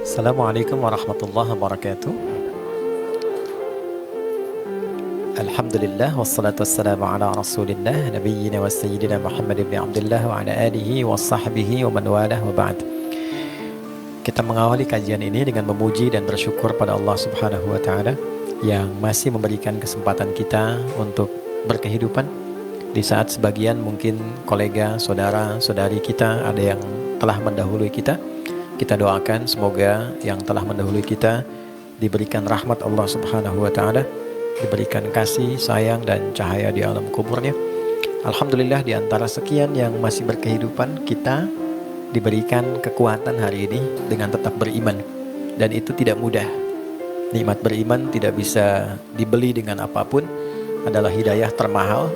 Assalamualaikum warahmatullahi wabarakatuh. Alhamdulillah wassalatu wassalamu ala rasulillah nabiyyina wa sayyidina Muhammad ibn Abdullah wa ala alihi wa sahbihi wa man walah wa ba'd. Kita mengawali kajian ini dengan memuji dan bersyukur pada Allah Subhanahu wa taala yang masih memberikan kesempatan kita untuk berkehidupan di saat sebagian mungkin kolega, saudara, saudari kita ada yang telah mendahului kita. Kita doakan semoga yang telah mendahului kita diberikan rahmat Allah Subhanahu wa taala, diberikan kasih, sayang dan cahaya di alam kuburnya. Alhamdulillah di antara sekian yang masih berkehidupan, kita diberikan kekuatan hari ini dengan tetap beriman, dan itu tidak mudah. Nikmat beriman tidak bisa dibeli dengan apapun, adalah hidayah termahal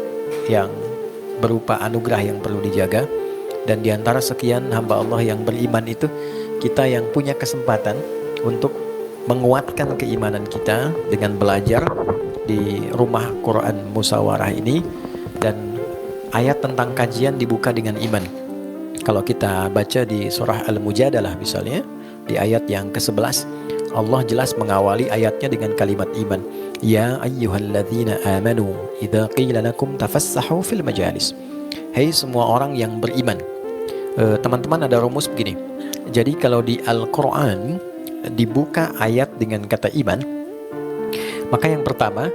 yang berupa anugerah yang perlu dijaga. Dan di antara sekian hamba Allah yang beriman itu, kita yang punya kesempatan untuk menguatkan keimanan kita dengan belajar di rumah Quran Musawarah ini. Dan ayat tentang kajian dibuka dengan iman. Kalau kita baca di surah Al-Mujadalah misalnya, di ayat yang ke-11, Allah jelas mengawali ayatnya dengan kalimat iman. Ya ayyuhalladzina amanu idza qila lakum tafassahu fil majalis. Hai semua orang yang beriman. Teman-teman, ada rumus begini. Jadi kalau di Al-Quran dibuka ayat dengan kata iman, maka yang pertama,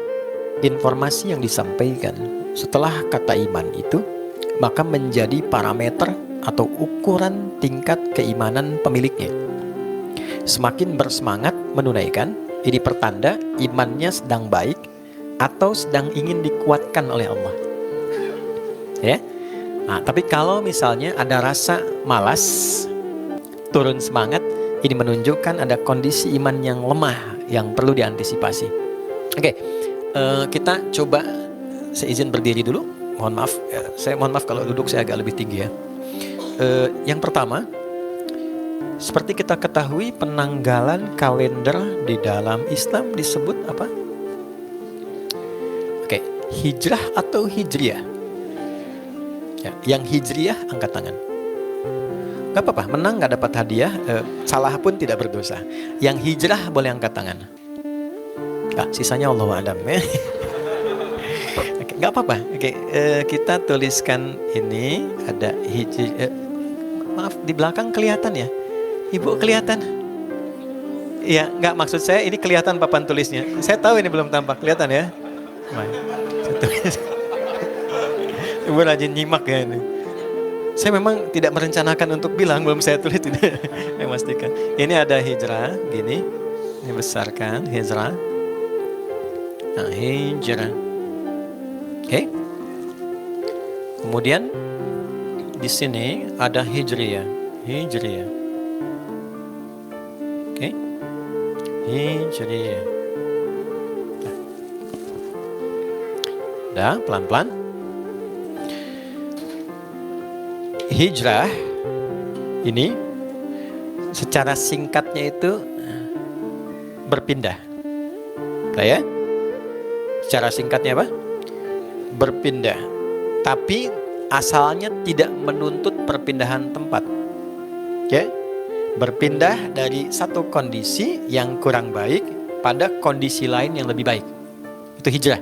informasi yang disampaikan setelah kata iman itu maka menjadi parameter atau ukuran tingkat keimanan pemiliknya. Semakin bersemangat menunaikan, ini pertanda imannya sedang baik atau sedang ingin dikuatkan oleh Allah. Ya. Nah, tapi kalau misalnya ada rasa malas, turun semangat, ini menunjukkan ada kondisi iman yang lemah yang perlu diantisipasi. Oke, kita coba, saya izin berdiri dulu. Mohon maaf, saya mohon maaf kalau duduk saya agak lebih tinggi ya. Yang pertama, seperti kita ketahui penanggalan kalender di dalam Islam disebut apa? Oke, hijrah atau hijriyah? Ya, yang hijriyah angkat tangan. Gak apa-apa, menang gak dapat hadiah, salah pun tidak berdosa. Yang hijrah boleh angkat tangan. Sisanya Allahu a'lam ya. Oke, gak apa-apa. Oke, kita tuliskan ini ada hijrah. Maaf, di belakang kelihatan ya? Ibu kelihatan? Iya, nggak, maksud saya ini kelihatan papan tulisnya. Saya tahu ini belum tampak, kelihatan ya? Ibu rajin nyimak ya ini. Saya memang tidak merencanakan untuk bilang, belum saya tulis tidak. Saya pastikan. Ini ada hijrah, gini. Ini besarkan, hijrah. Nah, hijrah. Oke. Kemudian di sini ada hijriyah. Hijriyah. Oke. Hijriyah. Udah, pelan-pelan. Hijrah ini secara singkatnya itu berpindah. Ya? Secara singkatnya apa? Berpindah. Tapi asalnya tidak menuntut perpindahan tempat. Ya? Berpindah dari satu kondisi yang kurang baik pada kondisi lain yang lebih baik. Itu hijrah.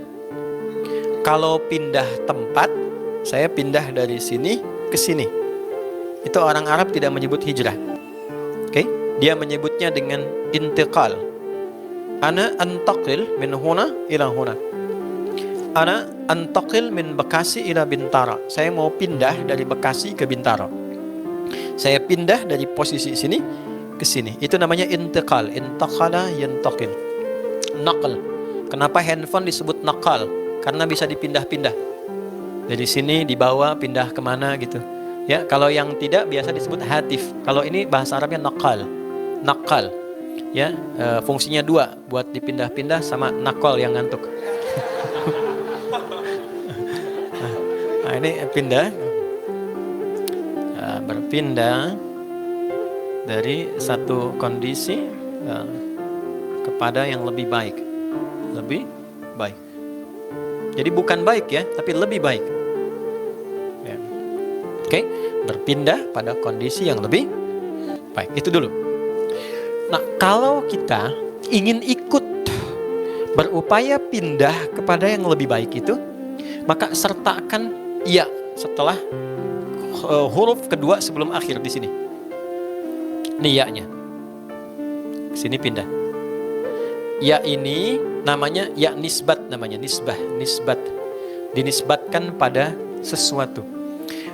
Kalau pindah tempat, saya pindah dari sini ke sini. Itu orang Arab tidak menyebut hijrah. Oke? Dia menyebutnya dengan intiqal. Ana antaqil min huna ila huna. Ana antaqil min Bekasi ila Bintara. Saya mau pindah dari Bekasi ke Bintara. Saya pindah dari posisi sini ke sini. Itu namanya intiqal. Intaqala yantaqil. Naql. Kenapa handphone disebut naqal? Karena bisa dipindah-pindah. Dari sini dibawa pindah kemana gitu. Ya, kalau yang tidak biasa disebut hatif. Kalau ini bahasa Arabnya naqal. Naqal. Ya, fungsinya dua, buat dipindah-pindah sama nakal yang ngantuk. Nah, ini pindah. Berpindah dari satu kondisi kepada yang lebih baik. Lebih baik. Jadi bukan baik ya, tapi lebih baik. Ya. Oke, berpindah pada kondisi yang lebih baik. Itu dulu. Nah, kalau kita ingin ikut berupaya pindah kepada yang lebih baik itu, maka sertakan ya setelah huruf kedua sebelum akhir di sini. Niyanya. Sini pindah. Ya ini namanya ya nisbat, namanya nisbat. Dinisbatkan pada sesuatu.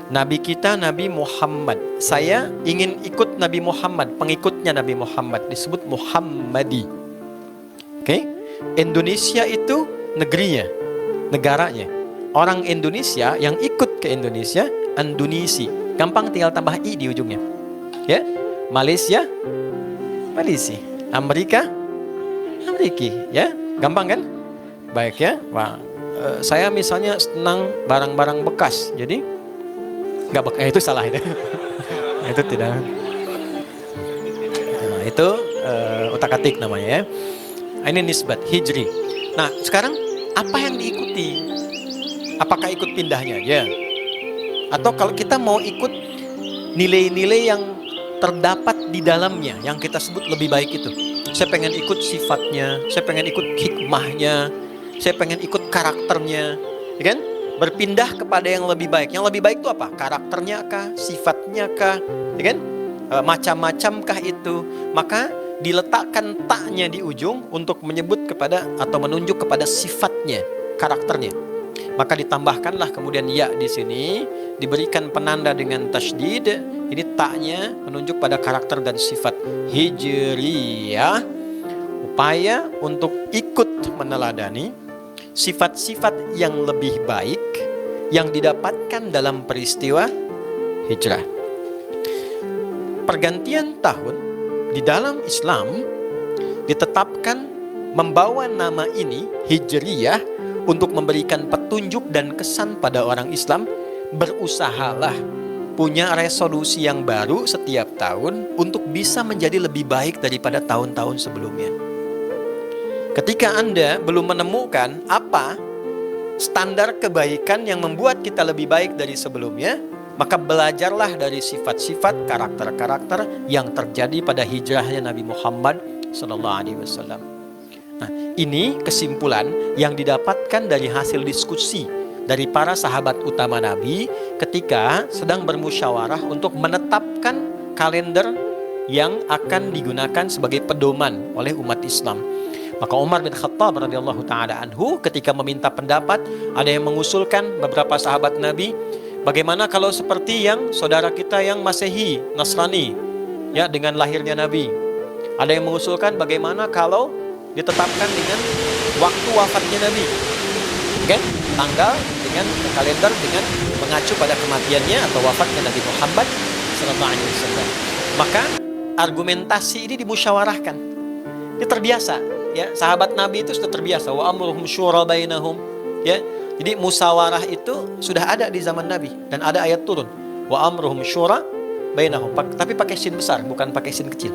Nabi kita Nabi Muhammad. Saya ingin ikut Nabi Muhammad, pengikutnya Nabi Muhammad, disebut Muhammadi. Oke? Indonesia itu negerinya, negaranya. Orang Indonesia yang ikut ke Indonesia, Indonesi. Gampang tinggal tambah i di ujungnya. Ya. Malaysia, Malaysia. Amerika, Amerika. Ya, gampang kan? Baik ya. Wah, saya misalnya senang barang-barang bekas. Jadi nggak bekas, itu salah itu. Itu tidak. Nah, itu utak-atik namanya ya. Ini nisbat hijri. Nah, sekarang apa yang diikuti? Apakah ikut pindahnya aja? Atau kalau kita mau ikut nilai-nilai yang terdapat di dalamnya, yang kita sebut lebih baik itu. Saya pengen ikut sifatnya, saya pengen ikut hikmahnya, saya pengen ikut karakternya, ya kan? Berpindah kepada yang lebih baik. Yang lebih baik itu apa? Karakternya kah? Sifatnya kah? Ya kan? Macam-macam kah itu? Maka diletakkan taknya di ujung untuk menyebut kepada atau menunjuk kepada sifatnya, karakternya. Maka ditambahkanlah kemudian ya di sini, diberikan penanda dengan tasydid. Ini taknya menunjuk pada karakter dan sifat hijriyah, upaya untuk ikut meneladani sifat-sifat yang lebih baik yang didapatkan dalam peristiwa hijrah. Pergantian tahun di dalam Islam ditetapkan membawa nama ini hijriyah untuk memberikan petunjuk dan kesan pada orang Islam. Berusahalah punya resolusi yang baru setiap tahun untuk bisa menjadi lebih baik daripada tahun-tahun sebelumnya. Ketika Anda belum menemukan apa standar kebaikan yang membuat kita lebih baik dari sebelumnya, maka belajarlah dari sifat-sifat, karakter-karakter yang terjadi pada hijrahnya Nabi Muhammad SAW. Nah, ini kesimpulan yang didapatkan dari hasil diskusi dari para sahabat utama Nabi ketika sedang bermusyawarah untuk menetapkan kalender yang akan digunakan sebagai pedoman oleh umat Islam. Maka Umar bin Khattab radhiyallahu taala anhu ketika meminta pendapat, ada yang mengusulkan beberapa sahabat Nabi, bagaimana kalau seperti yang saudara kita yang Masehi, Nasrani, ya dengan lahirnya Nabi. Ada yang mengusulkan bagaimana kalau ditetapkan dengan waktu wafatnya Nabi. Oke? Tanggal dengan kalender dengan mengacu pada kematiannya atau wafatnya Nabi Muhammad SAW. Maka argumentasi ini dimusyawarahkan. Ini terbiasa, ya. Sahabat Nabi itu sudah terbiasa. Wa amruhum syura bainahum, ya. Jadi musyawarah itu sudah ada di zaman Nabi dan ada ayat turun. Wa amruhum syura bainahum. Tapi pakai sin besar, bukan pakai sin kecil.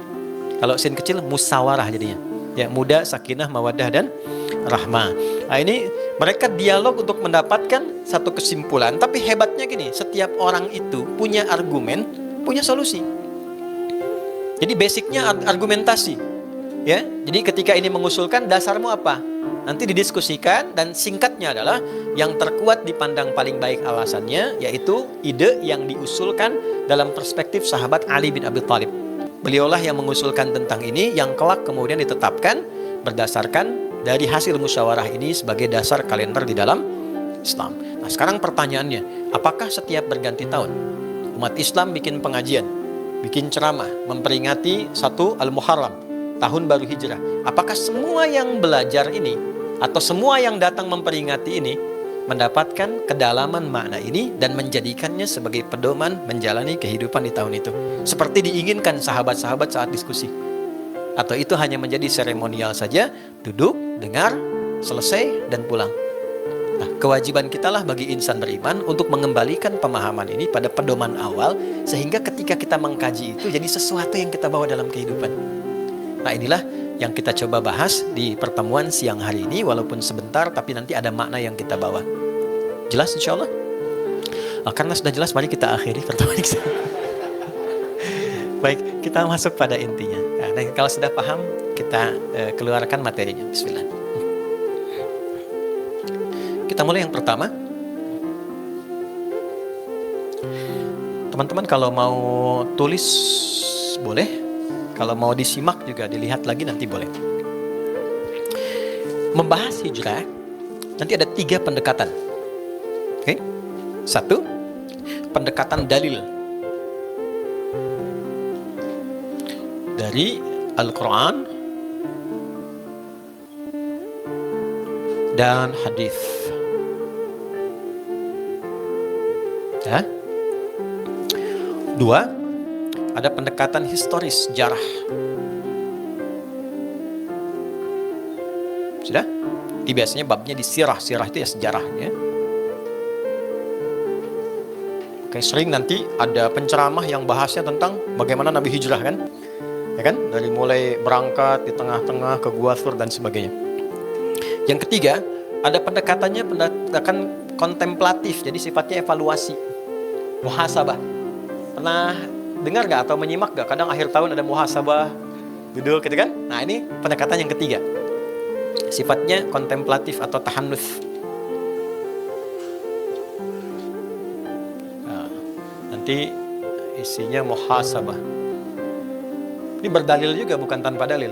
Kalau sin kecil musyawarah jadinya. Ya, muda, sakinah, mawaddah dan rahmah. Nah, ini mereka dialog untuk mendapatkan satu kesimpulan. Tapi hebatnya gini, setiap orang itu punya argumen, punya solusi. Jadi basicnya argumentasi. Ya, jadi ketika ini mengusulkan, dasarmu apa? Nanti didiskusikan dan singkatnya adalah yang terkuat dipandang paling baik alasannya, yaitu ide yang diusulkan dalam perspektif sahabat Ali bin Abi Thalib. Beliaulah yang mengusulkan tentang ini, yang kelak kemudian ditetapkan berdasarkan dari hasil musyawarah ini sebagai dasar kalender di dalam Islam. Nah, sekarang pertanyaannya, apakah setiap berganti tahun umat Islam bikin pengajian, bikin ceramah, memperingati 1 Al-Muharram, tahun baru hijrah? Apakah semua yang belajar ini atau semua yang datang memperingati ini mendapatkan kedalaman makna ini dan menjadikannya sebagai pedoman menjalani kehidupan di tahun itu seperti diinginkan sahabat-sahabat saat diskusi? Atau itu hanya menjadi seremonial saja, duduk, dengar, selesai, dan pulang? Nah, kewajiban kita lah bagi insan beriman untuk mengembalikan pemahaman ini pada pedoman awal, sehingga ketika kita mengkaji itu jadi sesuatu yang kita bawa dalam kehidupan. Nah, inilah yang kita coba bahas di pertemuan siang hari ini, walaupun sebentar, tapi nanti ada makna yang kita bawa. Jelas insya Allah? Nah, karena sudah jelas, mari kita akhiri pertemuan ini. Baik, kita masuk pada intinya. Nah, dan kalau sudah paham, kita keluarkan materinya. Bismillah. Kita mulai yang pertama. Teman-teman kalau mau tulis boleh, kalau mau disimak juga dilihat lagi nanti boleh. Membahas hijrah nanti ada 3 pendekatan. Oke? 1, pendekatan dalil dari Al-Quran dan hadis. Ya. 2, ada pendekatan historis, sejarah. Sudah? Ini biasanya babnya di sirah. Sirah itu ya sejarahnya. Oke, sering nanti ada penceramah yang bahasnya tentang bagaimana Nabi hijrah kan? Ya kan? Dari mulai berangkat di tengah-tengah ke Gua Thur dan sebagainya. Yang ketiga, ada pendekatannya pendekatan kontemplatif. Jadi sifatnya evaluasi. Muhasabah. Pernah dengar gak atau menyimak gak? Kadang akhir tahun ada muhasabah, duduk gitu kan? Nah ini pendekatan yang ketiga. Sifatnya kontemplatif atau tahannus. Nah, nanti isinya muhasabah. Ini berdalil juga, bukan tanpa dalil.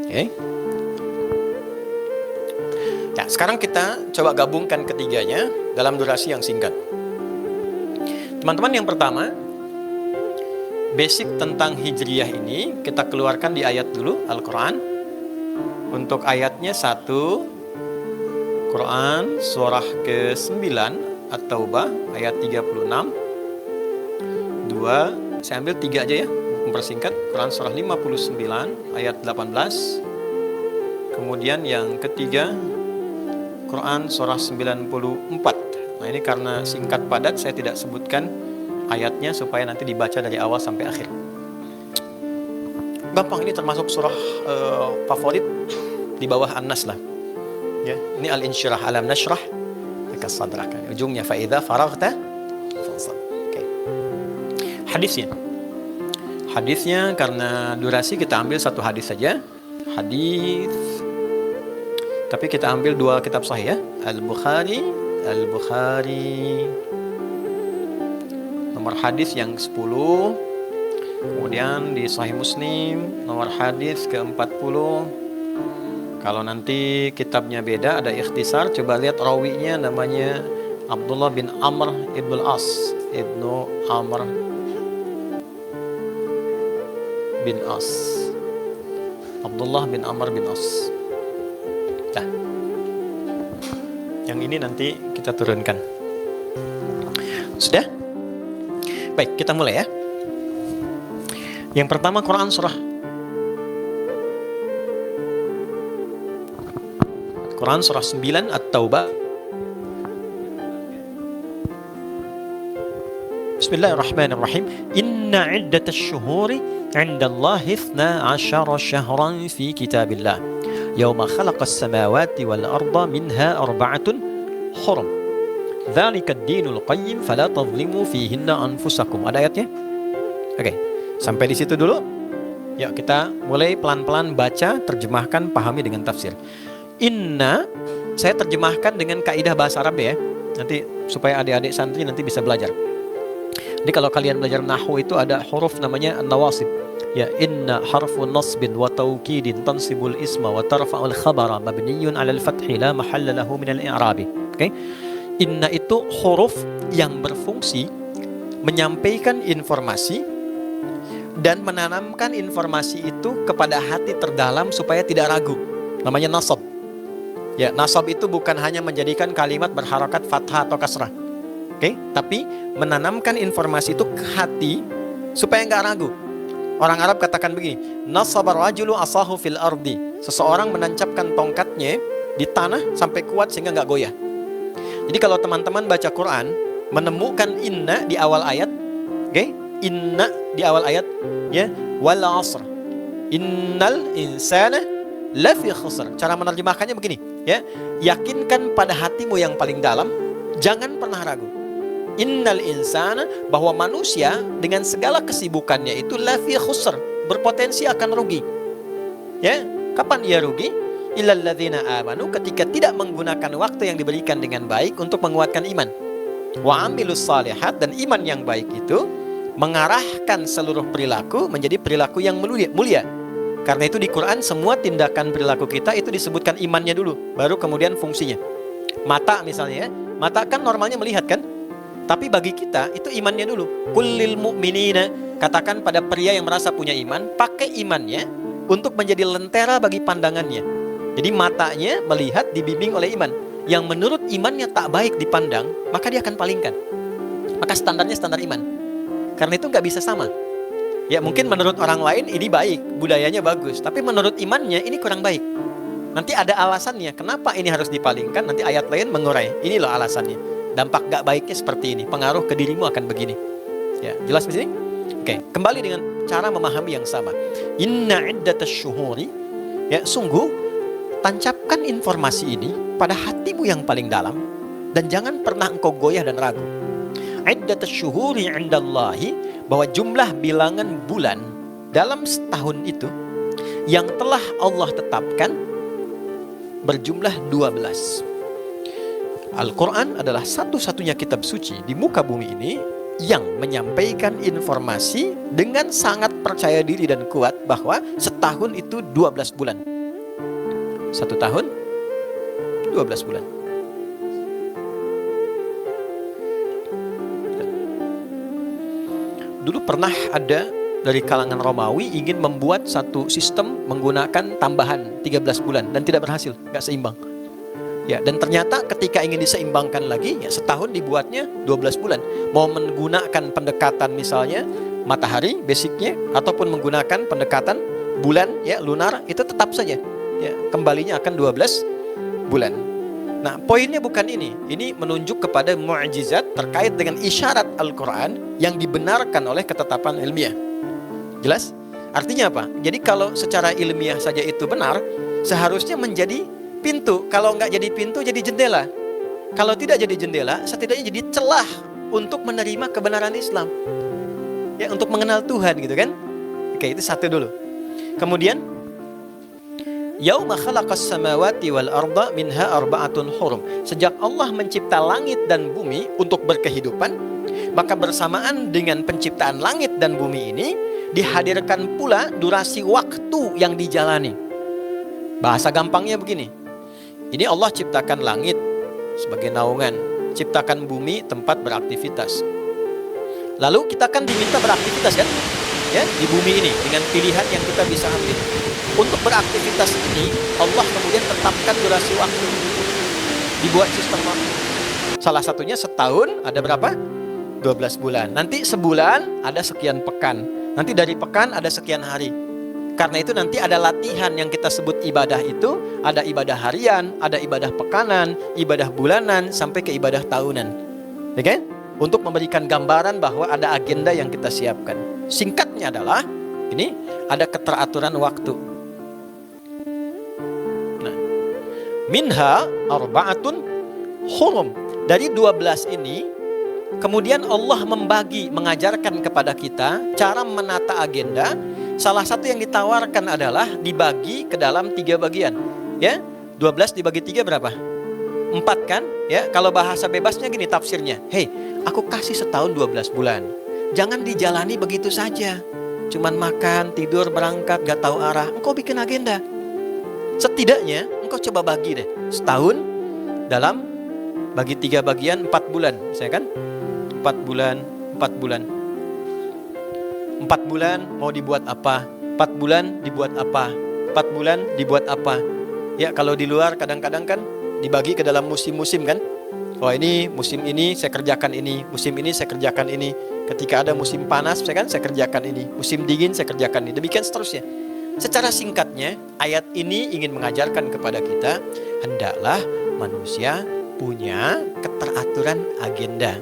Oke. Ya, sekarang kita coba gabungkan ketiganya dalam durasi yang singkat. Teman-teman, yang pertama, basic tentang hijriyah ini kita keluarkan di ayat dulu, Al-Quran. Untuk ayatnya 1, Quran surah ke-9 At-Taubah ayat 36. 2, saya ambil 3 aja ya, mempersingkat. Quran surah 59 ayat 18. Kemudian yang ketiga, Quran surah 94. Nah ini karena singkat padat saya tidak sebutkan ayatnya supaya nanti dibaca dari awal sampai akhir. Gampang, ini termasuk surah favorit di bawah An-Nas lah. Ya, ini Al-Insyirah, Alam Nashrah laka sadrak. Ujungnya fa idza faraghta fansab. Oke. Hadisnya karena durasi kita ambil 1 hadis saja. Hadis. Tapi kita ambil 2 kitab sahih ya. Al-Bukhari nomor hadis yang 10, kemudian di Sahih Muslim nomor hadis ke-40. Kalau nanti kitabnya beda, ada ikhtisar, coba lihat rawinya namanya Abdullah bin Amr ibn As. Abdullah bin Amr bin As. Nah, yang ini nanti kita turunkan. Sudah? Baik, kita mulai ya. Yang pertama Quran surah Quran surah 9 At-Taubah. Bismillahirrahmanirrahim. Inna iddatash syuhuri 'indallahi 12 syahran fi kitabillah. Yauma khalaqas samawati wal arda minha arba'atun hurum. Dzalika ad-dinul qayyim fala tadhlimu fihinna anfusakum. Ada ayatnya? Oke. Sampai di situ dulu. Yuk kita mulai pelan-pelan baca, terjemahkan, pahami dengan tafsir. Inna saya terjemahkan dengan kaidah bahasa Arab ya. Nanti supaya adik-adik santri nanti bisa belajar. Jadi kalau kalian belajar nahwu itu ada huruf namanya an-nawasib. Ya, inna harfu nasbin wa taukidin tansibul isma wa tarfa'ul khabara mabniyun 'alal fathi la mahalla lahu minal i'rabi. Oke. Inna itu huruf yang berfungsi menyampaikan informasi dan menanamkan informasi itu kepada hati terdalam supaya tidak ragu. Namanya nasab. Ya, nasab itu bukan hanya menjadikan kalimat berharakat fathah atau kasrah. Oke, tapi menanamkan informasi itu ke hati supaya nggak ragu. Orang Arab katakan begini, nasabar rajulu asahu fil ardi. Seseorang menancapkan tongkatnya di tanah sampai kuat sehingga nggak goyah. Jadi kalau teman-teman baca Quran menemukan inna di awal ayat, oke? Inna di awal ayat, ya, wal asr. Innal insana lafi khusr. Cara menerjemahkannya begini, ya. Yakinkan pada hatimu yang paling dalam, jangan pernah ragu. Innal insana, bahwa manusia dengan segala kesibukannya itu lafi khusr, berpotensi akan rugi. Ya, kapan ia rugi? Illal ladzina amanu, ketika tidak menggunakan waktu yang diberikan dengan baik untuk menguatkan iman. Wa amilus salihat, dan iman yang baik itu mengarahkan seluruh perilaku menjadi perilaku yang mulia. Karena itu di Quran semua tindakan perilaku kita itu disebutkan imannya dulu, baru kemudian fungsinya. Mata misalnya, mata kan normalnya melihat kan? Tapi bagi kita itu imannya dulu. Kullil mu'minina, katakan pada pria yang merasa punya iman, pakai imannya untuk menjadi lentera bagi pandangannya. Jadi matanya melihat dibimbing oleh iman. Yang menurut imannya tak baik dipandang, maka dia akan palingkan. Maka standarnya standar iman. Karena itu nggak bisa sama. Ya mungkin menurut orang lain ini baik, budayanya bagus, tapi menurut imannya ini kurang baik. Nanti ada alasannya kenapa ini harus dipalingkan. Nanti ayat lain mengurai. Ini loh alasannya. Dampak gak baiknya seperti ini, pengaruh ke dirimu akan begini. Ya, jelas di sini? Oke, kembali dengan cara memahami yang sama. Inna iddatash syuhuri, ya sungguh tancapkan informasi ini pada hatimu yang paling dalam dan jangan pernah engkau goyah dan ragu. Iddatash syuhuri 'indallahi, bahwa jumlah bilangan bulan dalam setahun itu yang telah Allah tetapkan berjumlah 12. Al-Quran adalah satu-satunya kitab suci di muka bumi ini yang menyampaikan informasi dengan sangat percaya diri dan kuat bahwa setahun itu 12 bulan. Satu tahun 12 bulan. Dulu pernah ada dari kalangan Romawi ingin membuat satu sistem menggunakan tambahan 13 bulan dan tidak berhasil, gak seimbang. Ya, dan ternyata ketika ingin diseimbangkan lagi, ya setahun dibuatnya 12 bulan. Mau menggunakan pendekatan misalnya matahari basicnya, ataupun menggunakan pendekatan bulan ya lunar, itu tetap saja ya kembalinya akan 12 bulan. Nah, poinnya bukan ini. Ini menunjuk kepada mukjizat terkait dengan isyarat Al-Quran yang dibenarkan oleh ketetapan ilmiah. Jelas? Artinya apa? Jadi kalau secara ilmiah saja itu benar, seharusnya menjadi pintu. Kalau nggak jadi pintu, jadi jendela. Kalau tidak jadi jendela, setidaknya jadi celah untuk menerima kebenaran Islam. Ya, untuk mengenal Tuhan gitu kan. Oke, itu satu dulu. Kemudian yauma khalaqas samawati wal arda minha arba'atun hurum. Sejak Allah mencipta langit dan bumi untuk berkehidupan, maka bersamaan dengan penciptaan langit dan bumi ini dihadirkan pula durasi waktu yang dijalani. Bahasa gampangnya begini. Ini Allah ciptakan langit sebagai naungan, ciptakan bumi tempat beraktivitas. Lalu kita kan diminta beraktivitas kan? Ya, di bumi ini dengan pilihan yang kita bisa ambil. Untuk beraktivitas ini Allah kemudian tetapkan durasi waktu. Dibuat sistem waktu. Salah satunya setahun ada berapa? 12 bulan. Nanti sebulan ada sekian pekan. Nanti dari pekan ada sekian hari. Karena itu nanti ada latihan yang kita sebut ibadah itu. Ada ibadah harian, ada ibadah pekanan, ibadah bulanan, sampai ke ibadah tahunan. Ya kan? Untuk memberikan gambaran bahwa ada agenda yang kita siapkan. Singkatnya adalah, ini ada keteraturan waktu. Nah, minha arba'atun hurum. Dari 12 ini, kemudian Allah mengajarkan kepada kita cara menata agenda. Salah satu yang ditawarkan adalah dibagi ke dalam 3 bagian. Ya, 12 dibagi 3 berapa? 4 kan? Ya, kalau bahasa bebasnya gini tafsirnya. Hei, aku kasih setahun 12 bulan. Jangan dijalani begitu saja. Cuman makan, tidur, berangkat, gak tahu arah. Engkau bikin agenda. Setidaknya engkau coba bagi deh. Setahun dalam bagi 3 bagian 4 bulan. Saya kan? 4 bulan, 4 bulan. 4 bulan mau dibuat apa? 4 bulan dibuat apa? 4 bulan dibuat apa? Ya, kalau di luar kadang-kadang kan dibagi ke dalam musim-musim kan? Oh, ini musim ini saya kerjakan ini, musim ini saya kerjakan ini. Ketika ada musim panas saya kerjakan ini, musim dingin saya kerjakan ini. Demikian seterusnya. Secara singkatnya, ayat ini ingin mengajarkan kepada kita, hendaklah manusia punya keteraturan agenda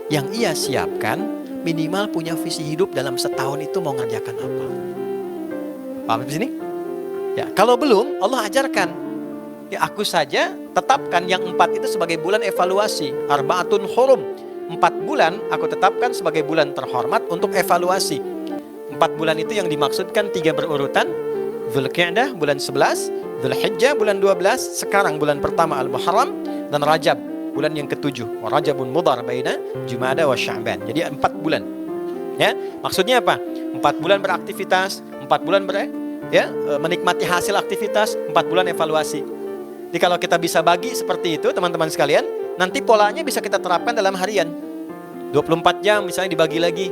yang ia siapkan. Minimal punya visi hidup dalam setahun itu mau ngerjakan apa. Paham di sini? Ya, kalau belum, Allah ajarkan. Ya, aku saja tetapkan yang 4 itu sebagai bulan evaluasi. Arba'atun hurum. 4 bulan aku tetapkan sebagai bulan terhormat untuk evaluasi. 4 bulan itu yang dimaksudkan 3 berurutan. Dzulqa'dah bulan 11, Dzulhijjah bulan 12, sekarang bulan pertama Al-Muharram, dan Rajab bulan yang ke-7. Wa Rajabun Mudhar baina Jumada wa Sya'ban. Jadi 4 bulan. Ya, maksudnya apa? 4 bulan beraktivitas, 4 bulan menikmati hasil aktivitas, 4 bulan evaluasi. Jadi kalau kita bisa bagi seperti itu teman-teman sekalian, nanti polanya bisa kita terapkan dalam harian. 24 jam misalnya dibagi lagi.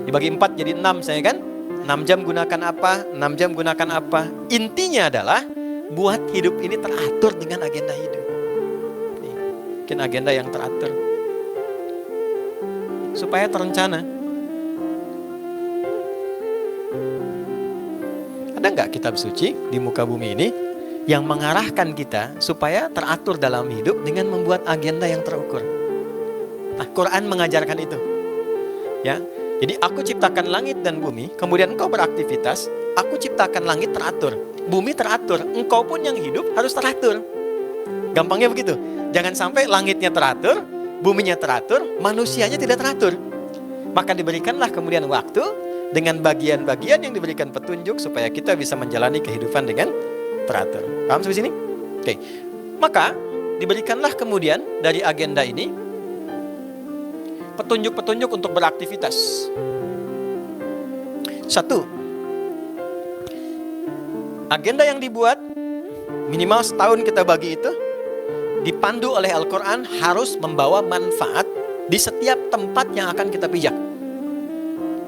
Dibagi 4 jadi 6 misalnya kan. 6 jam gunakan apa, 6 jam gunakan apa. Intinya adalah buat hidup ini teratur dengan agenda hidup. Nih, bikin agenda yang teratur supaya terencana. Ada nggak kitab suci di muka bumi ini yang mengarahkan kita supaya teratur dalam hidup dengan membuat agenda yang terukur? Nah, Quran mengajarkan itu. Ya, jadi aku ciptakan langit dan bumi, kemudian engkau beraktivitas, aku ciptakan langit teratur, bumi teratur, engkau pun yang hidup harus teratur. Gampangnya begitu. Jangan sampai langitnya teratur, buminya teratur, manusianya tidak teratur. Maka diberikanlah kemudian waktu dengan bagian-bagian yang diberikan petunjuk supaya kita bisa menjalani kehidupan dengan teratur. Paham sampai sini? Oke. Maka diberikanlah kemudian dari agenda ini petunjuk-petunjuk untuk beraktivitas. 1. Agenda yang dibuat minimal setahun kita bagi itu dipandu oleh Al-Quran harus membawa manfaat di setiap tempat yang akan kita pijak.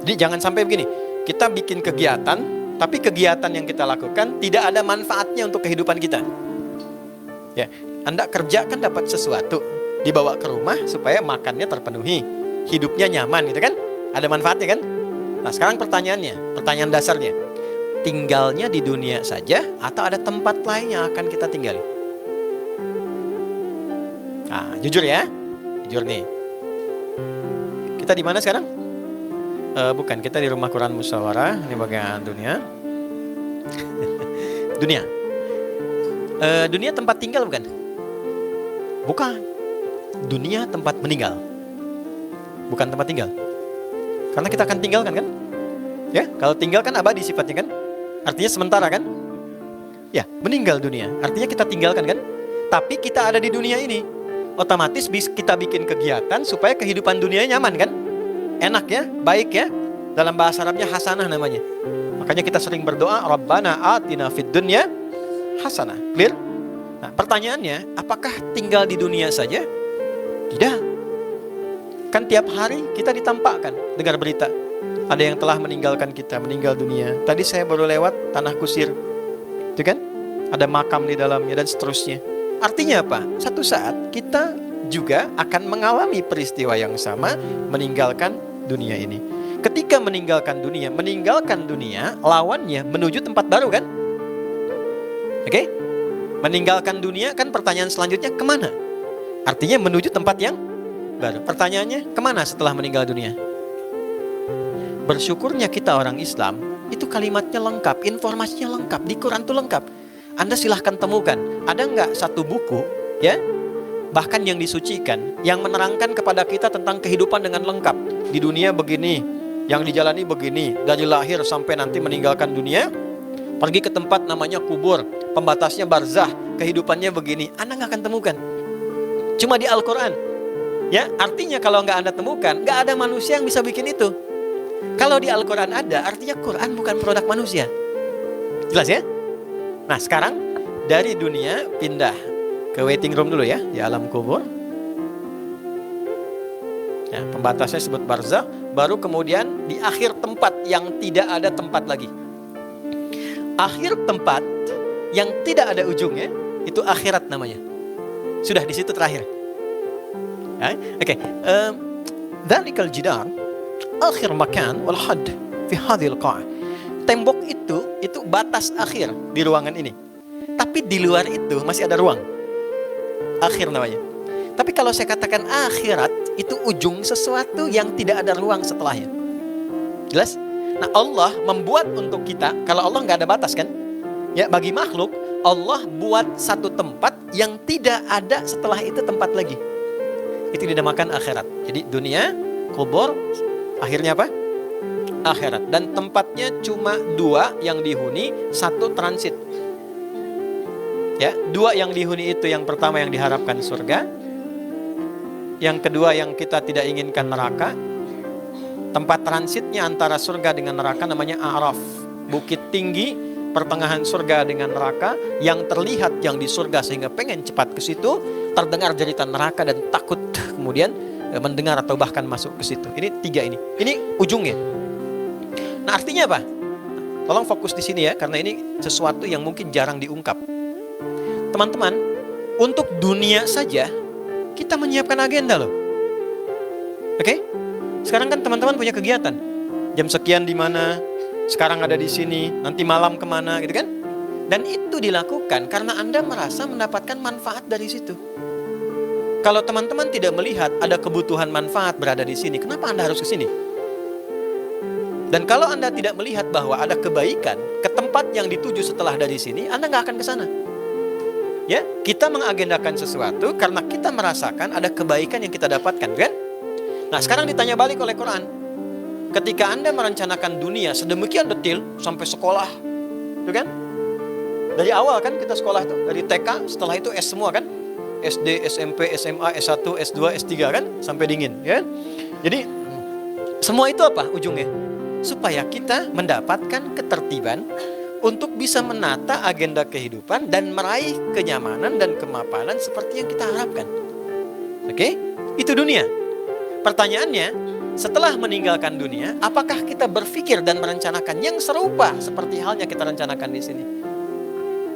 Jadi jangan sampai begini, kita bikin kegiatan, tapi kegiatan yang kita lakukan tidak ada manfaatnya untuk kehidupan kita. Ya, Anda kerja kan dapat sesuatu, dibawa ke rumah supaya makannya terpenuhi, hidupnya nyaman gitu kan, ada manfaatnya kan. Nah sekarang pertanyaan dasarnya, tinggalnya di dunia saja atau ada tempat lain yang akan kita tinggali? Nah jujur ya, jujur nih, kita di mana sekarang? Bukan, kita di Rumah Quran Musyawarah, ini bagian dunia. Dunia tempat tinggal bukan? Bukan. Dunia tempat meninggal. Bukan tempat tinggal. Karena kita akan tinggalkan kan? Ya, kalau tinggal kan abadi sifatnya kan? Artinya sementara kan? Ya, meninggal dunia. Artinya kita tinggalkan kan? Tapi kita ada di dunia ini. Otomatis kita bikin kegiatan supaya kehidupan dunia nyaman kan? Enak ya, baik ya. Dalam bahasa Arabnya hasanah namanya. Makanya kita sering berdoa, Rabbana atina fid dunya hasanah. Clear? Nah, pertanyaannya, apakah tinggal di dunia saja? Tidak. Kan tiap hari kita ditampakkan, dengar berita. Ada yang telah meninggalkan kita, meninggal dunia. Tadi saya baru lewat Tanah Kusir. Itu kan? Ada makam di dalamnya dan seterusnya. Artinya apa? Satu saat kita juga akan mengalami peristiwa yang sama, meninggalkan dunia ini. Ketika meninggalkan dunia, lawannya menuju tempat baru kan? Oke? Meninggalkan dunia kan pertanyaan selanjutnya kemana? Artinya menuju tempat yang baru. Pertanyaannya kemana setelah meninggal dunia? Bersyukurnya kita orang Islam, itu kalimatnya lengkap, informasinya lengkap, di Quran itu lengkap. Anda silahkan temukan, ada nggak satu buku ya, bahkan yang disucikan, yang menerangkan kepada kita tentang kehidupan dengan lengkap. Di dunia begini, yang dijalani begini, dari lahir sampai nanti meninggalkan dunia, pergi ke tempat namanya kubur, pembatasnya barzah, kehidupannya begini. Anda nggak akan temukan. Cuma di Al-Quran. Ya, artinya kalau nggak Anda temukan, nggak ada manusia yang bisa bikin itu. Kalau di Al-Quran ada, artinya Quran bukan produk manusia. Jelas ya? Nah sekarang dari dunia pindah ke waiting room dulu ya, di alam kubur. Ya, pembatasnya disebut barzah. Baru kemudian di akhir tempat yang tidak ada tempat lagi. Akhir tempat yang tidak ada ujungnya, itu akhirat namanya. Sudah di situ terakhir. Ya, oke. Dzalikal jidar akhir makan wal hadd fi hadhil qa'ah. Tembok itu batas akhir di ruangan ini. Tapi di luar itu masih ada ruang. Akhir namanya. Tapi kalau saya katakan akhirat, itu ujung sesuatu yang tidak ada ruang setelahnya. Jelas? Nah Allah membuat untuk kita, kalau Allah nggak ada batas kan? Ya bagi makhluk, Allah buat satu tempat yang tidak ada setelah itu tempat lagi. Itu dinamakan akhirat. Jadi dunia kubur, akhirnya apa? Akhirat. Dan tempatnya cuma 2 yang dihuni, 1 transit. Ya, 2 yang dihuni itu, yang pertama yang diharapkan surga, yang kedua yang kita tidak inginkan neraka. Tempat transitnya antara surga dengan neraka namanya A'raf, bukit tinggi pertengahan surga dengan neraka, yang terlihat yang di surga sehingga pengen cepat ke situ, terdengar jeritan neraka dan takut kemudian mendengar atau bahkan masuk ke situ. Ini 3 ini. Ini ujungnya. Nah, artinya apa? Tolong fokus di sini ya, karena ini sesuatu yang mungkin jarang diungkap. Teman-teman, untuk dunia saja kita menyiapkan agenda loh. Oke? Sekarang kan teman-teman punya kegiatan. Jam sekian di mana, sekarang ada di sini, nanti malam kemana gitu kan? Dan itu dilakukan karena Anda merasa mendapatkan manfaat dari situ. Kalau teman-teman tidak melihat ada kebutuhan manfaat berada di sini, kenapa Anda harus ke sini? Dan kalau Anda tidak melihat bahwa ada kebaikan ke tempat yang dituju setelah dari sini, Anda nggak akan ke sana. Ya, kita mengagendakan sesuatu karena kita merasakan ada kebaikan yang kita dapatkan, kan? Nah, sekarang ditanya balik oleh Quran. Ketika Anda merencanakan dunia sedemikian detail sampai sekolah, itu kan? Dari awal kan kita sekolah itu, dari TK, setelah itu S semua kan? SD, SMP, SMA, S1, S2, S3 kan? Sampai dingin, ya. Jadi semua itu apa ujungnya? Supaya kita mendapatkan ketertiban untuk bisa menata agenda kehidupan dan meraih kenyamanan dan kemapanan seperti yang kita harapkan. Oke? Itu dunia. Pertanyaannya, setelah meninggalkan dunia, apakah kita berpikir dan merencanakan yang serupa seperti halnya kita rencanakan di sini?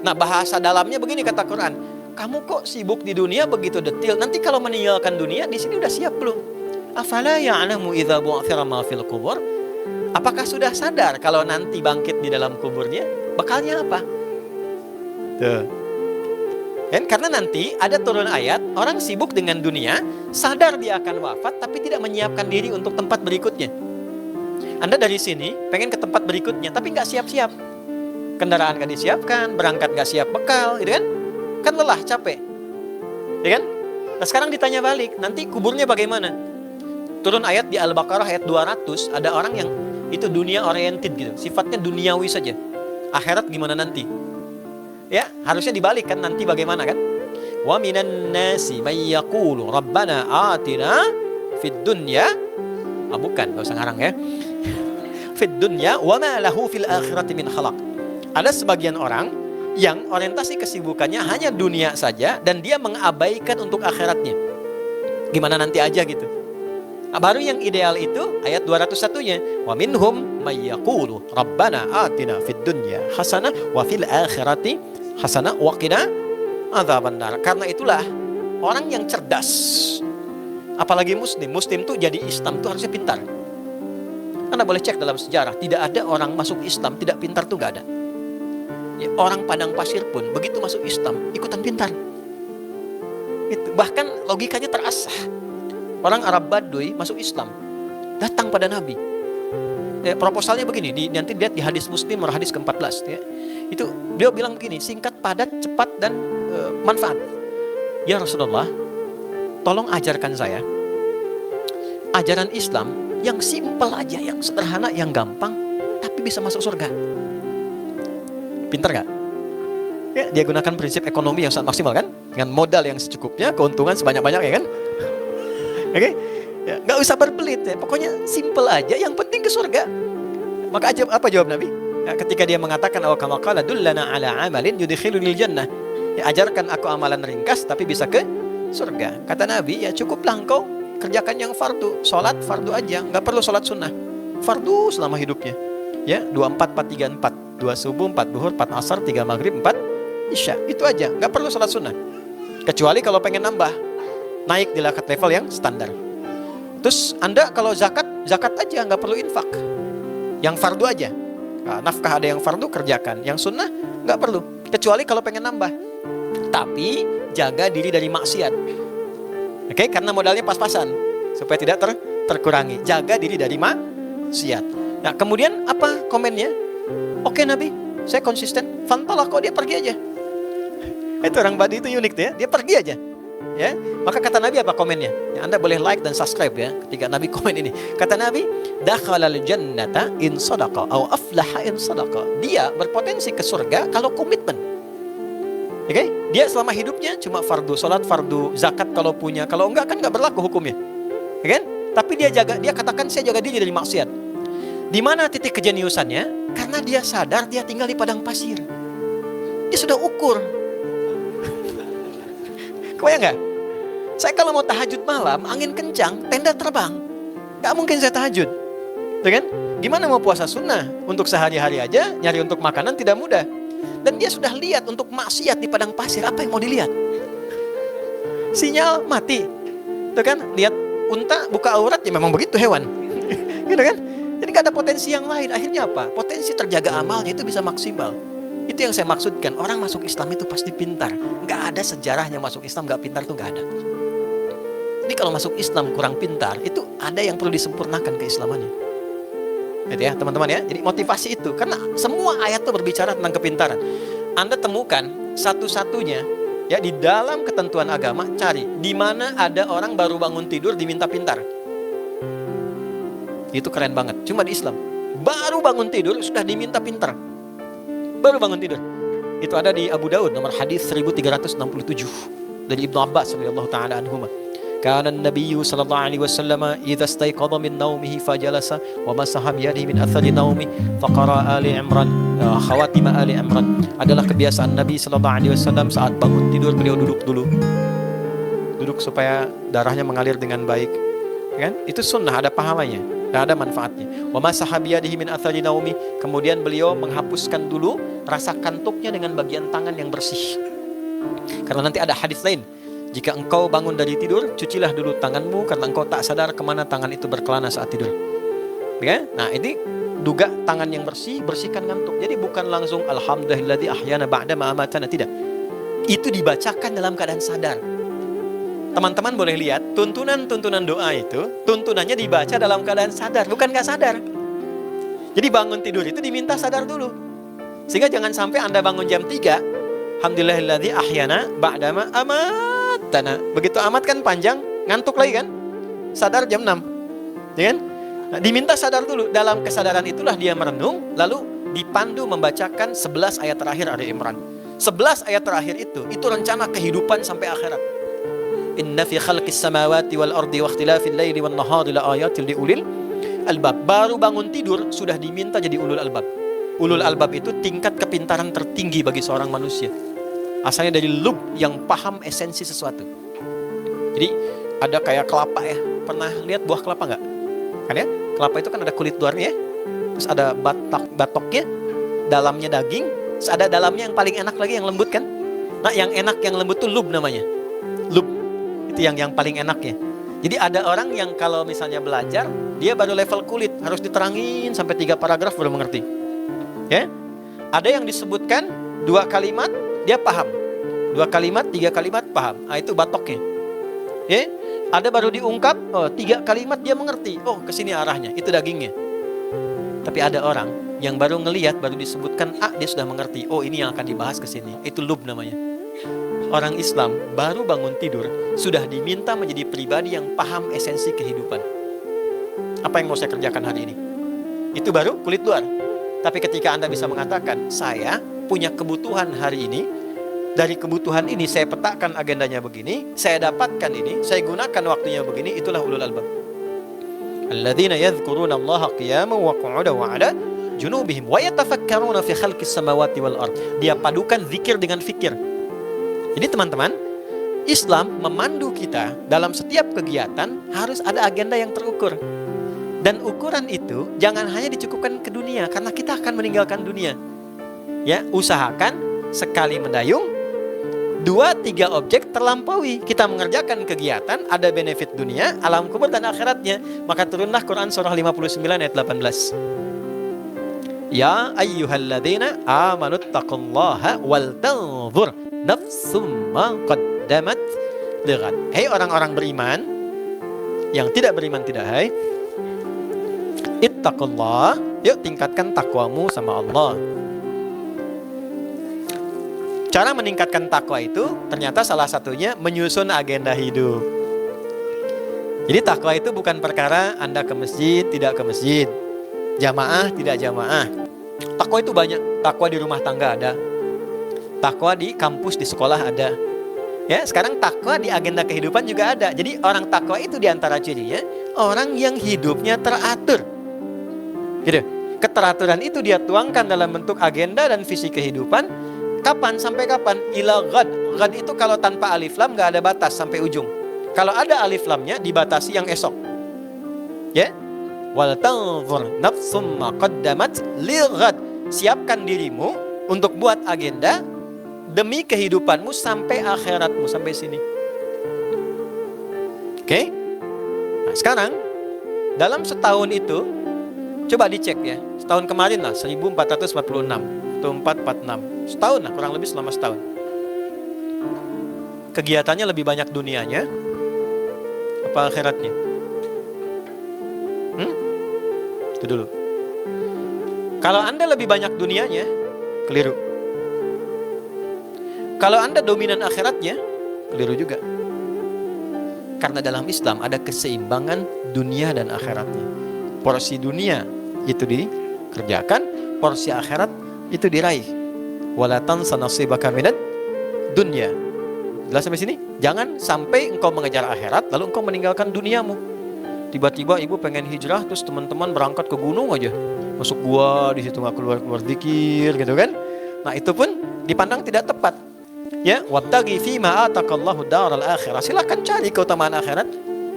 Nah, bahasa dalamnya begini kata Quran, kamu kok sibuk di dunia begitu detail, nanti kalau meninggalkan dunia di sini udah siap belum? Afala ya'lamu idza bu'thira ma fil qubur? Apakah sudah sadar kalau nanti bangkit di dalam kuburnya, bekalnya apa? Tuh. Dan karena nanti ada turun ayat, orang sibuk dengan dunia, sadar dia akan wafat, tapi tidak menyiapkan diri untuk tempat berikutnya. Anda dari sini pengen ke tempat berikutnya, tapi nggak siap-siap. Kendaraan nggak disiapkan, berangkat nggak siap bekal, gitu kan? Kan lelah, capek, ya kan? Nah, sekarang ditanya balik, nanti kuburnya bagaimana? Turun ayat di Al-Baqarah ayat 200, ada orang yang itu dunia oriented gitu, sifatnya duniawi saja. Akhirat gimana nanti? Ya, harusnya dibalik kan, nanti bagaimana kan? Wa minan nasi may yaqulu rabbana atina fid dunya. Bukan, enggak usah ngarang ya. Fid dunya wa ma lahu fil akhirati min khalaq. Ada sebagian orang yang orientasi kesibukannya hanya dunia saja dan dia mengabaikan untuk akhiratnya. Gimana nanti aja gitu. Nah, baru yang ideal itu ayat 201-nya. Wa minhum may yaqulu rabbana atina fid dunya hasanah wa fil akhirati hasanah wa qina adzabannar. Karena itulah orang yang cerdas, apalagi muslim tuh jadi Islam tuh harusnya pintar. Anda boleh cek dalam sejarah, tidak ada orang masuk Islam tidak pintar tuh gak ada. Ya, orang padang pasir pun begitu masuk Islam ikutan pintar. Itu bahkan logikanya terasah. Orang Arab Baduy masuk Islam, datang pada Nabi. Ya, proposalnya begini, nanti lihat di hadis Muslim nomor hadis ke-14. Ya. Itu beliau bilang begini, singkat, padat, cepat, dan manfaat. Ya Rasulullah, tolong ajarkan saya ajaran Islam yang simpel aja, yang sederhana, yang gampang, tapi bisa masuk surga. Pinter gak? Ya, dia gunakan prinsip ekonomi yang sangat maksimal kan? Dengan modal yang secukupnya, keuntungan sebanyak-banyaknya kan? Oke, ya, nggak usah berbelit ya. Pokoknya simple aja, yang penting ke surga. Maka apa jawab Nabi? Ya, ketika dia mengatakan awal kama qala dullana ala amalin yudkhilunil jannah. Ya, ajarkan aku amalan ringkas tapi bisa ke surga. Kata Nabi, ya cukuplah engkau kerjakan yang fardu. Salat fardu aja, nggak perlu salat sunnah. Fardu selama hidupnya. Ya, 24 4 3 4. 2 subuh, 4 duhur, 4 asar, 3 maghrib, 4 isya. Itu aja, nggak perlu salat sunnah. Kecuali kalau pengen nambah, naik di level yang standar. Terus Anda kalau zakat aja, nggak perlu infak. Yang fardu aja. Nah, nafkah ada yang fardu, kerjakan. Yang sunnah nggak perlu. Kecuali kalau pengen nambah. Tapi jaga diri dari maksiat. Oke, karena modalnya pas-pasan supaya tidak terkurangi. Jaga diri dari maksiat. Nah, kemudian apa komennya? Oke Nabi, saya konsisten. Fantalah kok, dia pergi aja. Itu orang Badi itu unik tuh ya. Dia pergi aja. Ya, maka kata Nabi apa komennya? Ya, Anda boleh like dan subscribe ya ketika Nabi komen ini. Kata Nabi, dakhalal jannata in sadaqa atau aflaha in sadaqa. Dia berpotensi ke surga kalau komitmen. Oke? Dia selama hidupnya cuma fardu salat, fardu zakat kalau punya. Kalau enggak kan enggak berlaku hukumnya. Ya kan? Tapi dia katakan saya jaga diri dari maksiat. Di mana titik kejeniusannya? Karena dia sadar dia tinggal di padang pasir. Dia sudah ukur. Kebayang nggak? Saya kalau mau tahajud malam, angin kencang, tenda terbang. Nggak mungkin saya tahajud. Tuh kan? Gimana mau puasa sunnah? Untuk sehari-hari aja, nyari untuk makanan tidak mudah. Dan dia sudah lihat untuk maksiat di padang pasir, apa yang mau dilihat? Sinyal mati. Tuh kan? Lihat unta buka aurat, ya memang begitu hewan. Gitu kan? Jadi nggak ada potensi yang lain. Akhirnya apa? Potensi terjaga amalnya itu bisa maksimal. Itu yang saya maksudkan. Orang masuk Islam itu pasti pintar. Nggak ada sejarahnya masuk Islam nggak pintar, itu nggak ada. Jadi kalau masuk Islam kurang pintar, itu ada yang perlu disempurnakan keislamannya. Gitu ya teman-teman ya. Jadi motivasi itu. Karena semua ayat itu berbicara tentang kepintaran. Anda temukan satu-satunya ya di dalam ketentuan agama, cari di mana ada orang baru bangun tidur diminta pintar. Itu keren banget. Cuma di Islam. Baru bangun tidur sudah diminta pintar. Baru bangun tidur. Itu ada di Abu Daud nomor hadis 1367 dari Ibnu Abbas radhiyallahu taala anhuma. Kana an-nabiy sallallahu alaihi wasallam idza istayqadha min naumihi fajalasa wa masaha bi yadihi min athari naumi faqara ali Imran khawatim ali Imran. Adalah kebiasaan Nabi sallallahu alaihi wasallam saat bangun tidur beliau duduk dulu. Duduk supaya darahnya mengalir dengan baik. Kan? Itu sunnah, ada pahalanya. Dan ada manfaatnya. Wa masaha bi yadihi min athari naumi. Kemudian beliau menghapuskan dulu rasa kantuknya dengan bagian tangan yang bersih. Karena nanti ada hadis lain. Jika engkau bangun dari tidur, cucilah dulu tanganmu karena engkau tak sadar kemana tangan itu berkelana saat tidur. Ya? Nah, ini duga tangan yang bersih, bersihkan ngantuk. Jadi bukan langsung alhamdulillahilladzi ahyana ba'da ma amatana, tidak. Itu dibacakan dalam keadaan sadar. Teman-teman boleh lihat tuntunan doa itu, tuntunannya dibaca dalam keadaan sadar, bukan nggak sadar. Jadi bangun tidur itu diminta sadar dulu. Sehingga jangan sampai Anda bangun jam 3, alhamdulillahilladzi ahyana ba'da ma amatana. Begitu amat kan panjang, ngantuk lagi kan? Sadar jam 6. Ya kan? Nah, diminta sadar dulu. Dalam kesadaran itulah dia merenung, lalu dipandu membacakan 11 ayat terakhir Ali Imran. 11 ayat terakhir itu rencana kehidupan sampai akhirat. Inna fi khalqis samawati wal ardi wa ikhtilafil laili wan nahari la ayatil liulil albab. Baru bangun tidur sudah diminta jadi ulul albab. Ulul albab itu tingkat kepintaran tertinggi bagi seorang manusia. Asalnya dari lub yang paham esensi sesuatu. Jadi ada kayak kelapa ya. Pernah lihat buah kelapa nggak? Kan ya? Kelapa itu kan ada kulit luarnya ya. Terus ada batoknya, dalamnya daging, terus ada dalamnya yang paling enak lagi yang lembut kan? Nah, yang enak yang lembut tuh lub namanya. Lub. Itu yang paling enaknya. Jadi ada orang yang kalau misalnya belajar, dia baru level kulit, harus diterangin sampai 3 paragraf baru mengerti. Ya? Ada yang disebutkan 2 kalimat dia paham. 2 kalimat, 3 kalimat paham. Ah, itu batoknya. Ya? Ada baru diungkap, 3 kalimat dia mengerti. Oh, kesini arahnya, itu dagingnya. Tapi ada orang yang baru ngelihat, baru disebutkan A, dia sudah mengerti. Oh, ini yang akan dibahas kesini. Itu lub namanya. Orang Islam baru bangun tidur sudah diminta menjadi pribadi yang paham esensi kehidupan. Apa yang mau saya kerjakan hari ini? Itu baru kulit luar. Tapi ketika Anda bisa mengatakan, saya punya kebutuhan hari ini, dari kebutuhan ini saya petakan agendanya begini, saya dapatkan ini, saya gunakan waktunya begini, itulah ulul albab. Alladzina yadhkuruna Allaha qiyaman wa qu'udan wa 'ala junubihim wa yatafakkaruna fi khalqis samawati wal ard. Dia padukan zikir dengan fikir. Jadi teman-teman, Islam memandu kita dalam setiap kegiatan harus ada agenda yang terukur. Dan ukuran itu jangan hanya dicukupkan ke dunia, karena kita akan meninggalkan dunia. Ya, usahakan sekali mendayung, 2-3 objek terlampaui. Kita mengerjakan kegiatan, ada benefit dunia, alam kubur dan akhiratnya. Maka turunlah Quran surah 59 ayat 18. Ya ayyuhalladzina amanuttaqullaha wal tanzur nafsum ma qaddamat lighad. Hei orang-orang beriman, yang tidak beriman tidak hai, ittaqullah, yuk tingkatkan takwamu sama Allah. Cara meningkatkan takwa itu ternyata salah satunya menyusun agenda hidup. Jadi takwa itu bukan perkara Anda ke masjid, tidak ke masjid, jamaah, tidak jamaah. Takwa itu banyak. Takwa di rumah tangga ada, takwa di kampus, di sekolah ada. Ya, sekarang takwa di agenda kehidupan juga ada. Jadi orang takwa itu diantara cirinya orang yang hidupnya teratur. Gitu. Keteraturan itu dia tuangkan dalam bentuk agenda dan visi kehidupan. Kapan sampai kapan? Ila ghad. Ghad itu kalau tanpa alif lam gak ada batas sampai ujung. Kalau ada alif lamnya dibatasi yang esok. Ya. Wal tanzur nafsum ma qaddamat li ghad. Siapkan dirimu untuk buat agenda demi kehidupanmu sampai akhiratmu, sampai sini. Oke? Nah, sekarang dalam setahun itu coba dicek ya. Setahun kemarin lah 1446 atau 446. Setahun lah, kurang lebih selama setahun. Kegiatannya lebih banyak dunianya apa akhiratnya? Itu dulu. Kalau Anda lebih banyak dunianya, keliru. Kalau Anda dominan akhiratnya, keliru juga. Karena dalam Islam ada keseimbangan dunia dan akhiratnya. Porsi dunia itu dikerjakan, porsi akhirat itu diraih. Wala tansa nasibaka minad dunya. Jelas sampai sini? Jangan sampai engkau mengejar akhirat lalu engkau meninggalkan duniamu. Tiba-tiba ibu pengen hijrah terus teman-teman berangkat ke gunung aja. Masuk gua, di situ enggak keluar-keluar zikir gitu kan. Nah, itu pun dipandang tidak tepat. Ya, wabtaghi fi ma ataqallahu daral akhirah. Silakan cari keutamaan akhirat,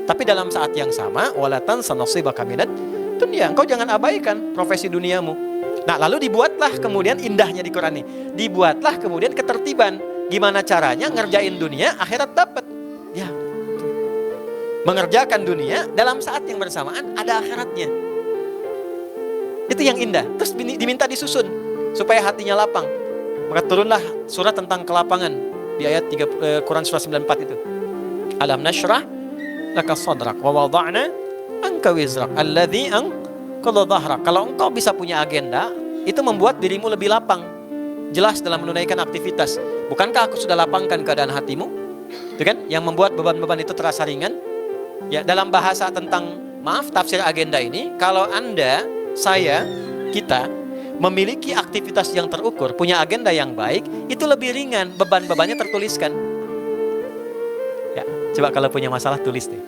tapi dalam saat yang sama wala tansa nasibaka minad dunya. Engkau jangan abaikan profesi duniamu. Nah, lalu dibuatlah kemudian indahnya di Quran ini. Dibuatlah kemudian ketertiban. Gimana caranya ngerjain dunia, akhirat dapat. Ya. Mengerjakan dunia dalam saat yang bersamaan ada akhiratnya. Itu yang indah. Terus diminta disusun supaya hatinya lapang. Maka turunlah surat tentang kelapangan di ayat 3 Quran surah 94 itu. Alam nashrah laka sadrak wa wada'na anka wizrak alladhi anqadha dhahrak. Kalau engkau bisa punya agenda, itu membuat dirimu lebih lapang, jelas dalam menunaikan aktivitas. Bukankah aku sudah lapangkan keadaan hatimu? Itu kan yang membuat beban-beban itu terasa ringan. Ya, dalam bahasa tentang tafsir agenda ini, kalau Anda, saya, kita memiliki aktivitas yang terukur, punya agenda yang baik, itu lebih ringan, beban-bebannya tertuliskan. Ya, coba kalau punya masalah tulis deh.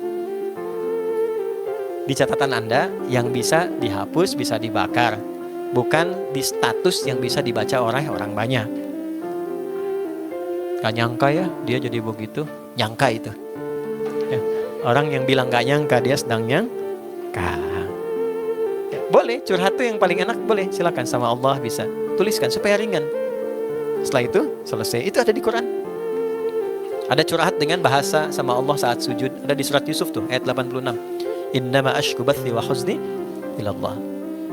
Di catatan Anda yang bisa dihapus, bisa dibakar, bukan di status yang bisa dibaca oleh orang banyak. Gak nyangka ya dia jadi begitu, nyangka itu. Ya, orang yang bilang gak nyangka dia sedang nyangka. Ya, boleh curhat tuh yang paling enak, boleh silakan sama Allah bisa tuliskan supaya ringan. Setelah itu selesai, itu ada di Quran. Ada curhat dengan bahasa sama Allah saat sujud, ada di surat Yusuf tuh ayat 86. Innama ashku bathi wa huzni ilallah.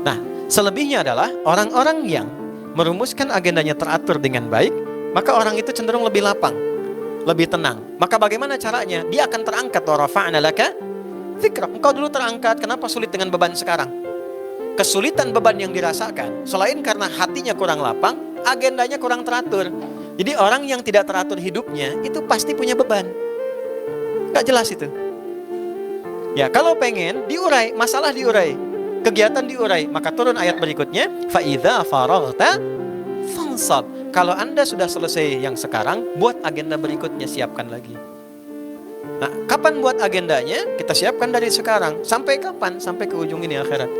Nah, selebihnya adalah orang-orang yang merumuskan agendanya teratur dengan baik, maka orang itu cenderung lebih lapang, lebih tenang. Maka bagaimana caranya? Dia akan terangkat. Wa rafa'na laka dzikrak. Engkau dulu terangkat, kenapa sulit dengan beban sekarang? Kesulitan beban yang dirasakan selain karena hatinya kurang lapang, agendanya kurang teratur. Jadi orang yang tidak teratur hidupnya itu pasti punya beban. Gak jelas itu. Ya, kalau pengen diurai, masalah diurai, kegiatan diurai, maka turun ayat berikutnya, fa idza faraghta fansab. Kalau Anda sudah selesai yang sekarang, buat agenda berikutnya, siapkan lagi. Nah, kapan buat agendanya? Kita siapkan dari sekarang. Sampai kapan? Sampai ke ujung ini akhirat.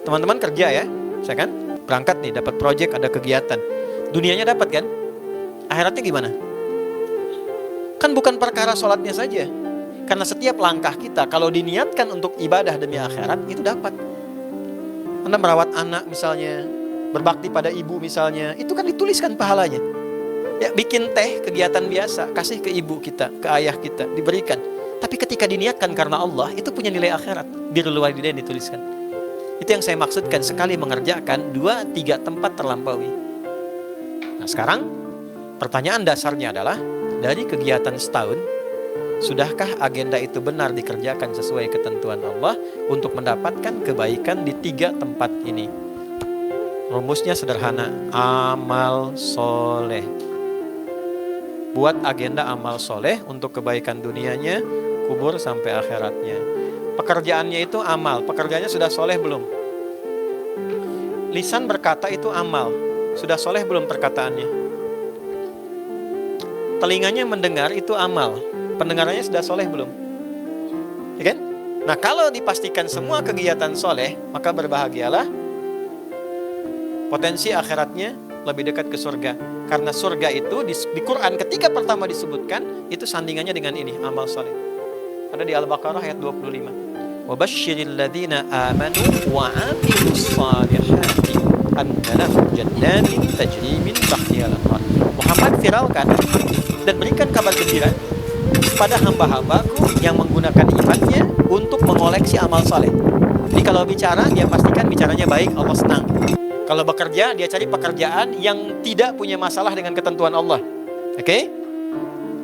Teman-teman kerja ya, saya kan berangkat nih, dapat project, ada kegiatan. Dunianya dapat kan? Akhiratnya gimana? Kan bukan perkara sholatnya saja. Karena setiap langkah kita, kalau diniatkan untuk ibadah demi akhirat, itu dapat. Anda merawat anak misalnya, berbakti pada ibu misalnya, itu kan dituliskan pahalanya. Ya, bikin teh kegiatan biasa, kasih ke ibu kita, ke ayah kita, diberikan. Tapi ketika diniatkan karena Allah, itu punya nilai akhirat. Birrul walidain dituliskan. Itu yang saya maksudkan, sekali mengerjakan 2-3 tempat terlampaui. Nah, sekarang pertanyaan dasarnya adalah, dari kegiatan setahun, sudahkah agenda itu benar dikerjakan sesuai ketentuan Allah untuk mendapatkan kebaikan di 3 tempat ini? Rumusnya sederhana, amal soleh. buat agenda amal soleh untuk kebaikan dunianya, kubur sampai akhiratnya. Pekerjaannya itu amal. Pekerjaannya sudah soleh belum? Lisan berkata itu amal. Sudah soleh belum perkataannya? Telinganya mendengar itu amal. Pendengarannya sudah soleh belum? Ya kan? Nah, kalau dipastikan semua kegiatan soleh, maka berbahagialah. Potensi akhiratnya lebih dekat ke surga. Karena surga itu di Quran ketika pertama disebutkan, itu sandingannya dengan ini, amal soleh. Ada di Al-Baqarah ayat 25. Wabashshiril ladzina amanu wa 'amilus shalihati anna lahum jannatin tajri min tahtiha al-anhar. Muhammad viralkan dan berikan kabar gembira pada hamba-hambaku yang menggunakan imannya untuk mengoleksi amal soleh. Jadi kalau bicara, dia pastikan bicaranya baik, Allah senang. Kalau bekerja, dia cari pekerjaan yang tidak punya masalah dengan ketentuan Allah. Oke?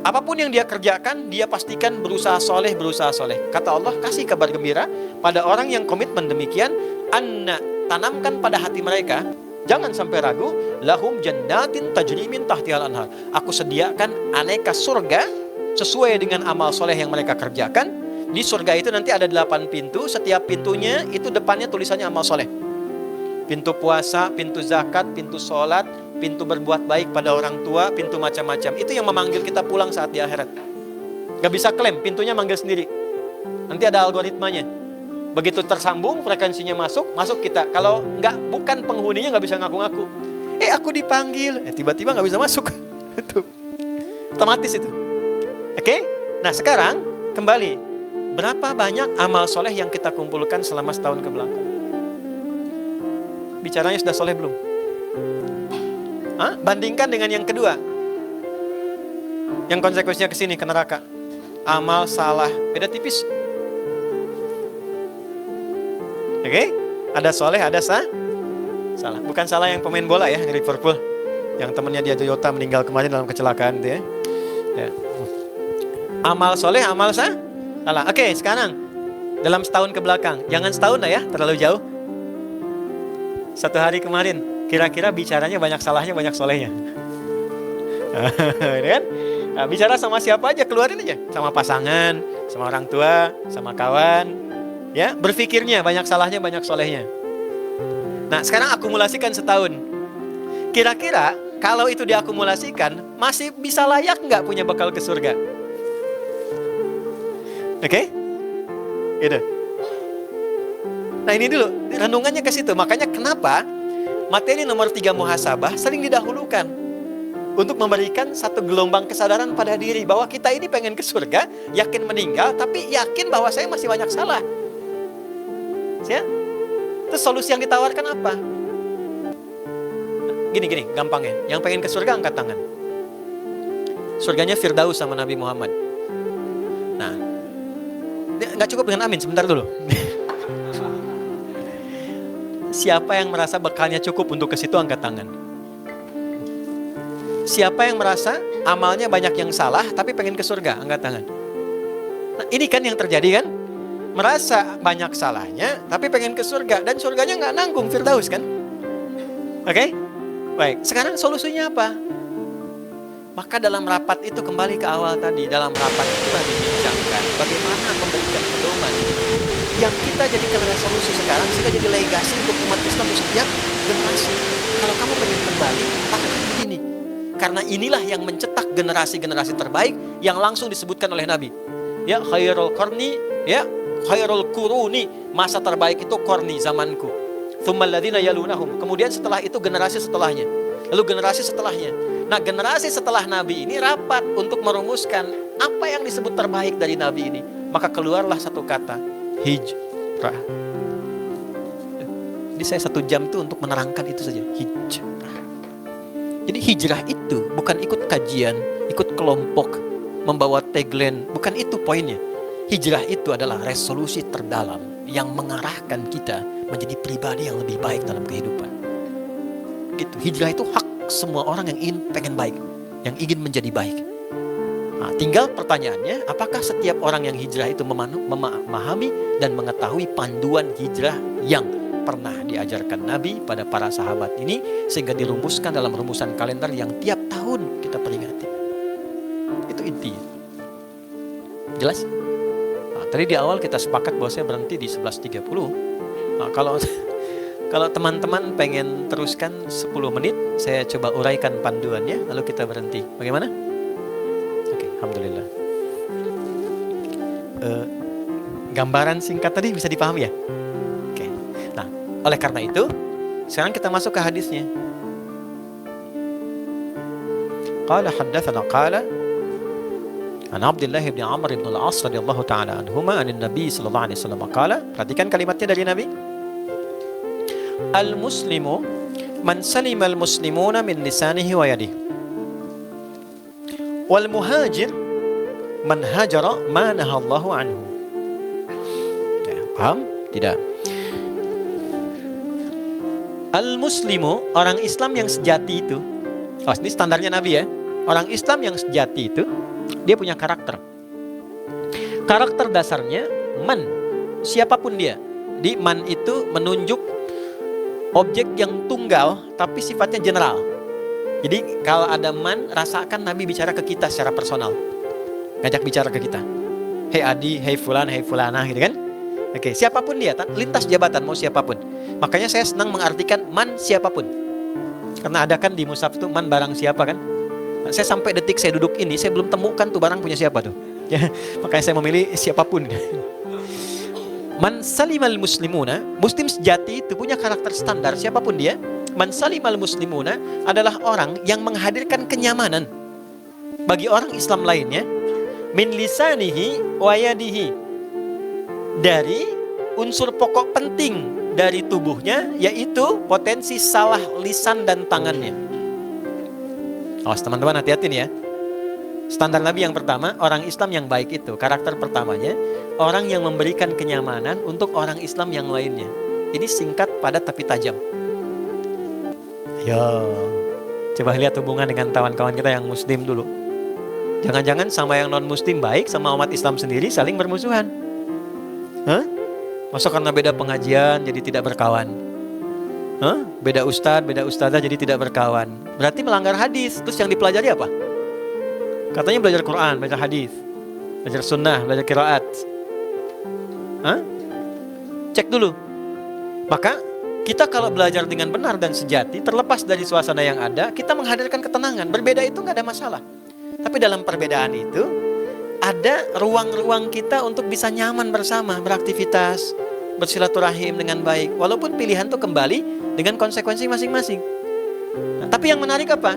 Apapun yang dia kerjakan, dia pastikan berusaha soleh, berusaha soleh. Kata Allah, kasih kabar gembira pada orang yang komitmen demikian. Anna, tanamkan pada hati mereka, jangan sampai ragu, lahum jannatin tajri min tahtihal anhar. Aku sediakan aneka surga sesuai dengan amal soleh yang mereka kerjakan. Di surga itu nanti ada 8 pintu. Setiap pintunya itu depannya tulisannya amal soleh. Pintu puasa, pintu zakat, pintu sholat, pintu berbuat baik pada orang tua, pintu macam-macam. Itu yang memanggil kita pulang saat di akhirat. Gak bisa klaim, pintunya manggil sendiri. Nanti ada algoritmanya. Begitu tersambung, frekuensinya masuk kita. Kalau bukan penghuninya gak bisa ngaku-ngaku. Aku dipanggil, tiba-tiba gak bisa masuk. Itu otomatis itu. Oke? Nah sekarang, kembali. Berapa banyak amal soleh yang kita kumpulkan selama setahun ke belakang? Bicaranya sudah soleh belum? Bandingkan dengan yang kedua, yang konsekuensinya ke sini, ke neraka. Amal salah, beda tipis. Oke? Ada soleh, ada salah. Bukan salah yang pemain bola ya, Liverpool, yang temannya dia Toyota meninggal kemarin dalam kecelakaan itu ya. Amal soleh, amal salah. Oke, sekarang dalam setahun ke belakang, jangan setahun lah ya, terlalu jauh. 1 hari kemarin, kira-kira bicaranya banyak salahnya, banyak solehnya. Kan? Nah, bicara sama siapa aja, keluarin aja. Sama pasangan, sama orang tua, sama kawan. Ya, berpikirnya banyak salahnya, banyak solehnya. Nah, sekarang akumulasikan setahun. Kira-kira kalau itu diakumulasikan, masih bisa layak nggak punya bekal ke surga? Oke? Gitu. Nah ini dulu, renungannya ke situ. Makanya kenapa materi nomor 3 muhasabah sering didahulukan untuk memberikan satu gelombang kesadaran pada diri bahwa kita ini pengen ke surga, yakin meninggal, tapi yakin bahwa saya masih banyak salah. Ya? Terus solusi yang ditawarkan apa? Gini, gampangnya. Yang pengen ke surga angkat tangan. Surganya Firdaus sama Nabi Muhammad. Nah, nggak cukup dengan amin, sebentar dulu. Siapa yang merasa bekalnya cukup untuk ke situ angkat tangan. Siapa yang merasa amalnya banyak yang salah tapi pengen ke surga angkat tangan. Nah, ini kan yang terjadi kan? Merasa banyak salahnya tapi pengen ke surga, dan surganya nggak nanggung Firdaus kan? Oke? Baik, sekarang solusinya apa? Maka dalam rapat itu kembali ke awal tadi. Dalam rapat itulah dibincangkan bagaimana memberikan pedoman yang kita jadikan resolusi sekarang, sehingga jadi legasi untuk umat Islam di setiap generasi. Kalau kamu pengen kembali, lakukan begini. Karena inilah yang mencetak generasi-generasi terbaik yang langsung disebutkan oleh Nabi. Ya, khairul qarni, ya, khairul quruni, masa terbaik itu qarni, zamanku. Tsummal ladzina yalunahum. Kemudian setelah itu generasi setelahnya. Lalu generasi setelahnya. Nah, generasi setelah Nabi ini rapat untuk merumuskan apa yang disebut terbaik dari Nabi ini. Maka keluarlah satu kata, hijrah. Jadi saya 1 jam itu untuk menerangkan itu saja, hijrah. Jadi hijrah itu bukan ikut kajian, ikut kelompok, membawa tagline, bukan itu poinnya. Hijrah itu adalah resolusi terdalam yang mengarahkan kita menjadi pribadi yang lebih baik dalam kehidupan. Gitu. Hijrah itu hak semua orang yang ingin pengen baik, yang ingin menjadi baik. Nah, tinggal pertanyaannya, apakah setiap orang yang hijrah itu memahami dan mengetahui panduan hijrah yang pernah diajarkan Nabi pada para sahabat ini, sehingga dirumuskan dalam rumusan kalender yang tiap tahun kita peringati. Jelas? Nah, tadi di awal kita sepakat bahwa saya berhenti di 11.30. Nah, kalau teman-teman pengen teruskan 10 menit, saya coba uraikan panduannya, lalu kita berhenti. Bagaimana? Oke, alhamdulillah. Gambaran singkat tadi bisa dipahami ya? Oke. Nah, oleh karena itu, sekarang kita masuk ke hadisnya. Qala haddatsana qala an Abdullah bin Amr bin al-As radhiyallahu taala anhuma anin Nabi sallallahu alaihi wasallam qala. Perhatikan kalimatnya dari Nabi. Al-muslimu man salima al-muslimuna min lisanihi wa yadihi. Wal muhajir man hajara ma nahallahu anhu. Ya, paham? Tidak. Al-muslimu, orang Islam yang sejati itu. Oh, ini standarnya Nabi ya. Orang Islam yang sejati itu, dia punya karakter. Karakter dasarnya man, siapapun dia. Di man itu menunjuk objek yang tunggal, tapi sifatnya general. Jadi kalau ada man, rasakan Nabi bicara ke kita secara personal. Ngajak bicara ke kita. Hei Adi, hei Fulan, hei Fulana, gitu kan? Oke, siapapun dia, lintas jabatan, mau siapapun. Makanya saya senang mengartikan man siapapun. Karena ada kan di mushaf itu man barang siapa kan? Nah, saya sampai detik saya duduk ini, saya belum temukan tuh barang punya siapa tuh. Ya, makanya saya memilih siapapun. Man salimal muslimuna, muslim sejati itu punya karakter standar siapapun dia. Man salimal muslimuna adalah orang yang menghadirkan kenyamanan bagi orang Islam lainnya min lisanihi wa yadihi, dari unsur pokok penting dari tubuhnya, yaitu potensi salah lisan dan tangannya. Awas teman-teman, hati-hati nih ya. Standar Nabi yang pertama, orang Islam yang baik itu, karakter pertamanya, orang yang memberikan kenyamanan untuk orang Islam yang lainnya. Ini singkat, padat tapi tajam. Yo, coba lihat hubungan dengan kawan-kawan kita yang muslim dulu. Jangan-jangan sama yang non-muslim baik, sama umat Islam sendiri saling bermusuhan. Hah? Masa karena beda pengajian jadi tidak berkawan? Hah? Beda ustadz, beda ustadzah jadi tidak berkawan. Berarti melanggar hadis. Terus yang dipelajari apa? Katanya belajar Quran, belajar hadis, belajar sunnah, belajar qiraat. Hah? Cek dulu. Maka kita kalau belajar dengan benar dan sejati, terlepas dari suasana yang ada, kita menghadirkan ketenangan. Berbeda itu nggak ada masalah. Tapi dalam perbedaan itu ada ruang-ruang kita untuk bisa nyaman bersama, beraktivitas, bersilaturahim dengan baik. Walaupun pilihan itu kembali dengan konsekuensi masing-masing. Nah, tapi yang menarik apa?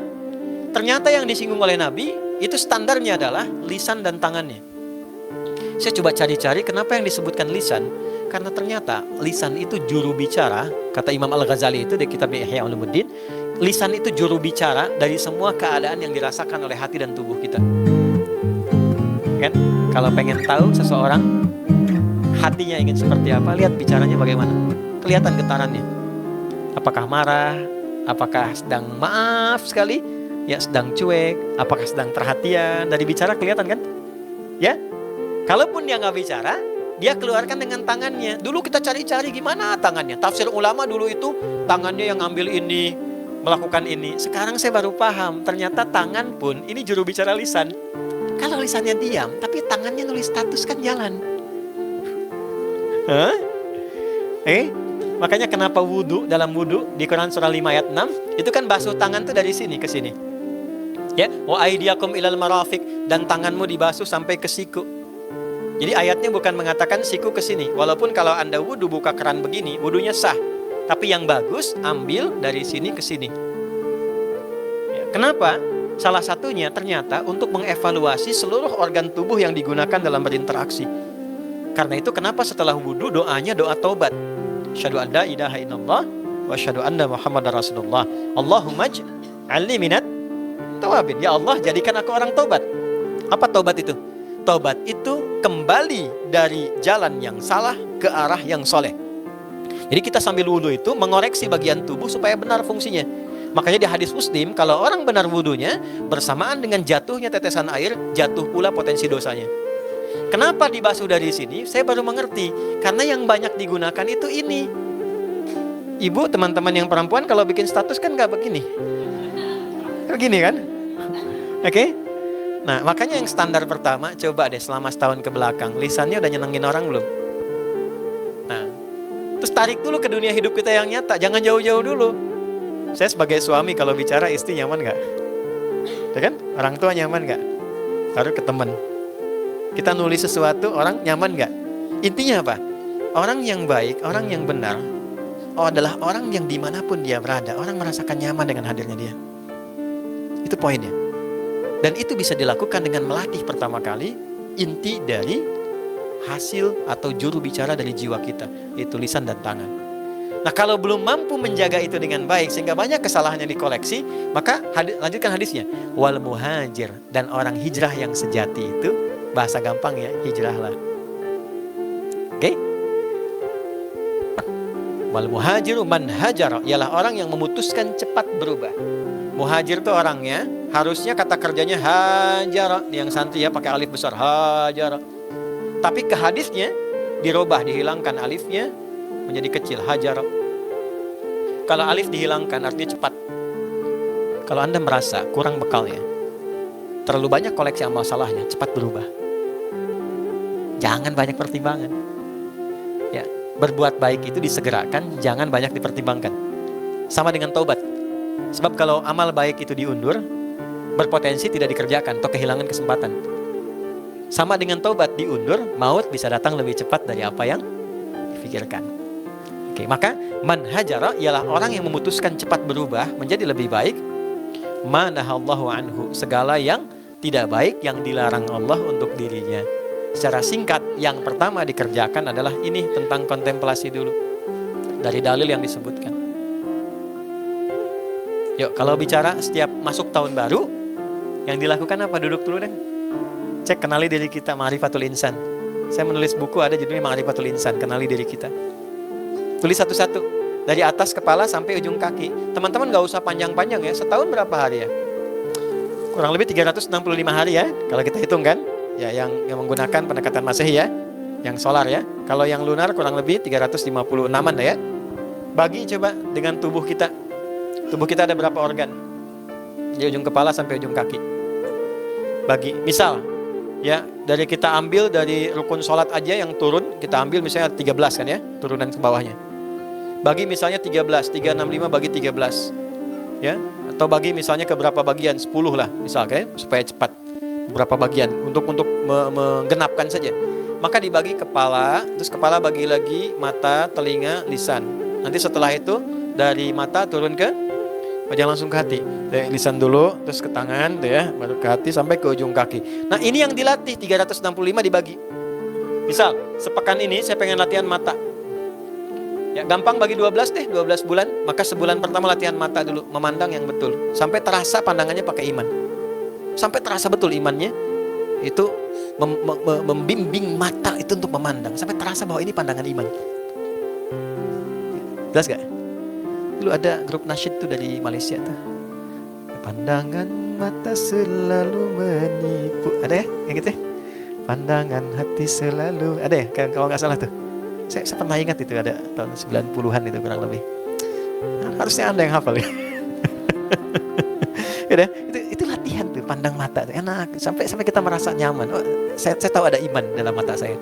Ternyata yang disinggung oleh Nabi itu standarnya adalah lisan dan tangannya. Saya coba cari-cari kenapa yang disebutkan lisan. Karena ternyata lisan itu juru bicara. Kata Imam Al-Ghazali itu di kitab Ihya Ulumuddin, lisan itu juru bicara dari semua keadaan yang dirasakan oleh hati dan tubuh kita. Kan? Kalau pengen tahu seseorang hatinya ingin seperti apa, lihat bicaranya bagaimana. Kelihatan getarannya. Apakah marah, apakah sedang maaf sekali, ya sedang cuek, apakah sedang perhatian. Dari bicara kelihatan kan? Ya. Kalaupun dia nggak bicara, dia keluarkan dengan tangannya. Dulu kita cari-cari gimana tangannya. Tafsir ulama dulu itu tangannya yang ngambil ini, melakukan ini. Sekarang saya baru paham, ternyata tangan pun ini juru bicara lisan. Kalau lisannya diam, tapi tangannya nulis status kan jalan. Hah? Makanya kenapa wudu, dalam wudu di Quran surah 5 ayat 6 itu kan basuh tangan tuh dari sini ke sini. Ya, wa aydiyakum ilal marafiq, dan tanganmu dibasuh sampai ke siku. Jadi ayatnya bukan mengatakan siku ke sini. Walaupun kalau Anda wudu buka keran begini, wudunya sah. Tapi yang bagus ambil dari sini ke sini. Ya, kenapa? Salah satunya ternyata untuk mengevaluasi seluruh organ tubuh yang digunakan dalam berinteraksi. Karena itu kenapa setelah wudu doanya doa taubat. Asyhadu an la ilaha illallah wa asyhadu anna Muhammadar Rasulullah. Allahumma ij'alni minat tawabin. Ya Allah, jadikan aku orang taubat. Apa taubat itu? Taubat itu kembali dari jalan yang salah ke arah yang soleh. Jadi kita sambil wudu itu mengoreksi bagian tubuh supaya benar fungsinya. Makanya di hadis Muslim, kalau orang benar wudunya, bersamaan dengan jatuhnya tetesan air, jatuh pula potensi dosanya. Kenapa dibasuh dari sini? Saya baru mengerti. Karena yang banyak digunakan itu ini. Ibu, teman-teman yang perempuan kalau bikin status kan nggak begini. Begini kan? Oke? Nah, makanya yang standar pertama, coba deh selama setahun ke belakang, lisannya udah nyenengin orang belum? Nah, terus tarik dulu ke dunia hidup kita yang nyata, jangan jauh-jauh dulu. Saya sebagai suami kalau bicara istri nyaman gak? Ya kan? Orang tua nyaman gak? Taruh ke teman. Kita nulis sesuatu, orang nyaman gak? Intinya apa? Orang yang baik, orang yang benar, adalah orang yang dimanapun dia berada, orang merasakan nyaman dengan hadirnya dia. Itu poinnya. Dan itu bisa dilakukan dengan melatih pertama kali inti dari hasil atau juru bicara dari jiwa kita, yaitu lisan dan tangan. Nah, kalau belum mampu menjaga itu dengan baik sehingga banyak kesalahan yang dikoleksi, maka lanjutkan hadisnya. Wal muhajir, dan orang hijrah yang sejati itu, bahasa gampang ya, hijrahlah. Oke? Wal muhajiru man hajar, ialah orang yang memutuskan cepat berubah. Muhajir itu orangnya harusnya kata kerjanya hajar, yang santai ya pakai alif besar hajar. Tapi ke hadisnya dirubah, dihilangkan alifnya menjadi kecil hajar. Kalau alif dihilangkan artinya cepat. Kalau Anda merasa kurang bekalnya, terlalu banyak koleksi amal salahnya, cepat berubah. Jangan banyak pertimbangan. Ya, berbuat baik itu disegerakan, jangan banyak dipertimbangkan. Sama dengan taubat. Sebab kalau amal baik itu diundur, berpotensi tidak dikerjakan atau kehilangan kesempatan. Sama dengan taubat diundur, maut bisa datang lebih cepat dari apa yang difikirkan. Oke, maka man hajara ialah orang yang memutuskan cepat berubah menjadi lebih baik. Manahallahu anhu, segala yang tidak baik yang dilarang Allah untuk dirinya. Secara singkat, yang pertama dikerjakan adalah ini tentang kontemplasi dulu. Dari dalil yang disebutkan. Yuk, kalau bicara setiap masuk tahun baru, yang dilakukan apa? Duduk dulu deh. Cek kenali diri kita, Ma'rifatul Insan. Saya menulis buku ada judulnya Ma'rifatul Insan, kenali diri kita. Tulis satu-satu, dari atas kepala sampai ujung kaki. Teman-teman gak usah panjang-panjang ya, setahun berapa hari ya? Kurang lebih 365 hari ya, kalau kita hitung kan. Ya, yang menggunakan pendekatan Masehi ya, yang solar ya. Kalau yang lunar kurang lebih 356-an ya. Bagi coba dengan tubuh kita. Tubuh kita ada berapa organ? Dari ujung kepala sampai ujung kaki. Bagi, misal ya, dari kita ambil dari rukun sholat aja yang turun, kita ambil misalnya 13 kan ya, turunan ke bawahnya. Bagi misalnya 13, 365 bagi 13 ya, atau bagi misalnya ke berapa bagian, 10 lah misal kayak, supaya cepat berapa bagian untuk menggenapkan saja. Maka dibagi kepala, terus kepala bagi lagi mata, telinga, lisan. Nanti setelah itu dari mata turun ke, jangan langsung ke hati, dari lisan dulu, terus ke tangan, tuh ya, baru ke hati sampai ke ujung kaki. Nah ini yang dilatih 365 dibagi. Misal sepekan ini saya pengen latihan mata. Ya gampang bagi 12 deh, 12 bulan. Maka sebulan pertama latihan mata dulu, memandang yang betul, sampai terasa pandangannya pakai iman. Sampai terasa betul imannya itu membimbing mata itu untuk memandang, sampai terasa bahwa ini pandangan iman. Jelas gak? Dulu ada grup nasyid tuh dari Malaysia tuh. Pandangan mata selalu menipu. Ada ya? Yang gitu ya? Pandangan hati selalu. Ada ya? Kalau nggak salah tuh. Saya pernah ingat itu ada tahun 90-an itu kurang lebih. Nah, harusnya Anda yang hafal ya. Udah, itu latihan tuh, pandang mata tuh. Enak. Sampai kita merasa nyaman. Oh, saya tahu ada iman dalam mata saya.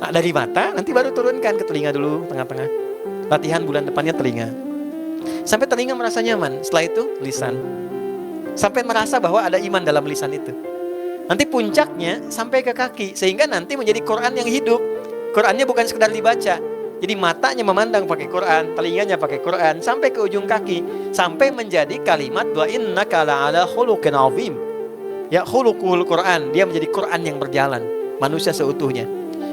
Nah, dari mata nanti baru turunkan ke telinga dulu, tengah-tengah. Latihan bulan depannya telinga. Sampai telinga merasa nyaman, setelah itu lisan. Sampai merasa bahwa ada iman dalam lisan itu. Nanti puncaknya sampai ke kaki, sehingga nanti menjadi Quran yang hidup. Qurannya bukan sekedar dibaca. Jadi matanya memandang pakai Quran, telinganya pakai Quran, sampai ke ujung kaki, sampai menjadi kalimat wa innaka la'ala khuluqin 'azim. Ya, khuluqul Quran, dia menjadi Quran yang berjalan, manusia seutuhnya.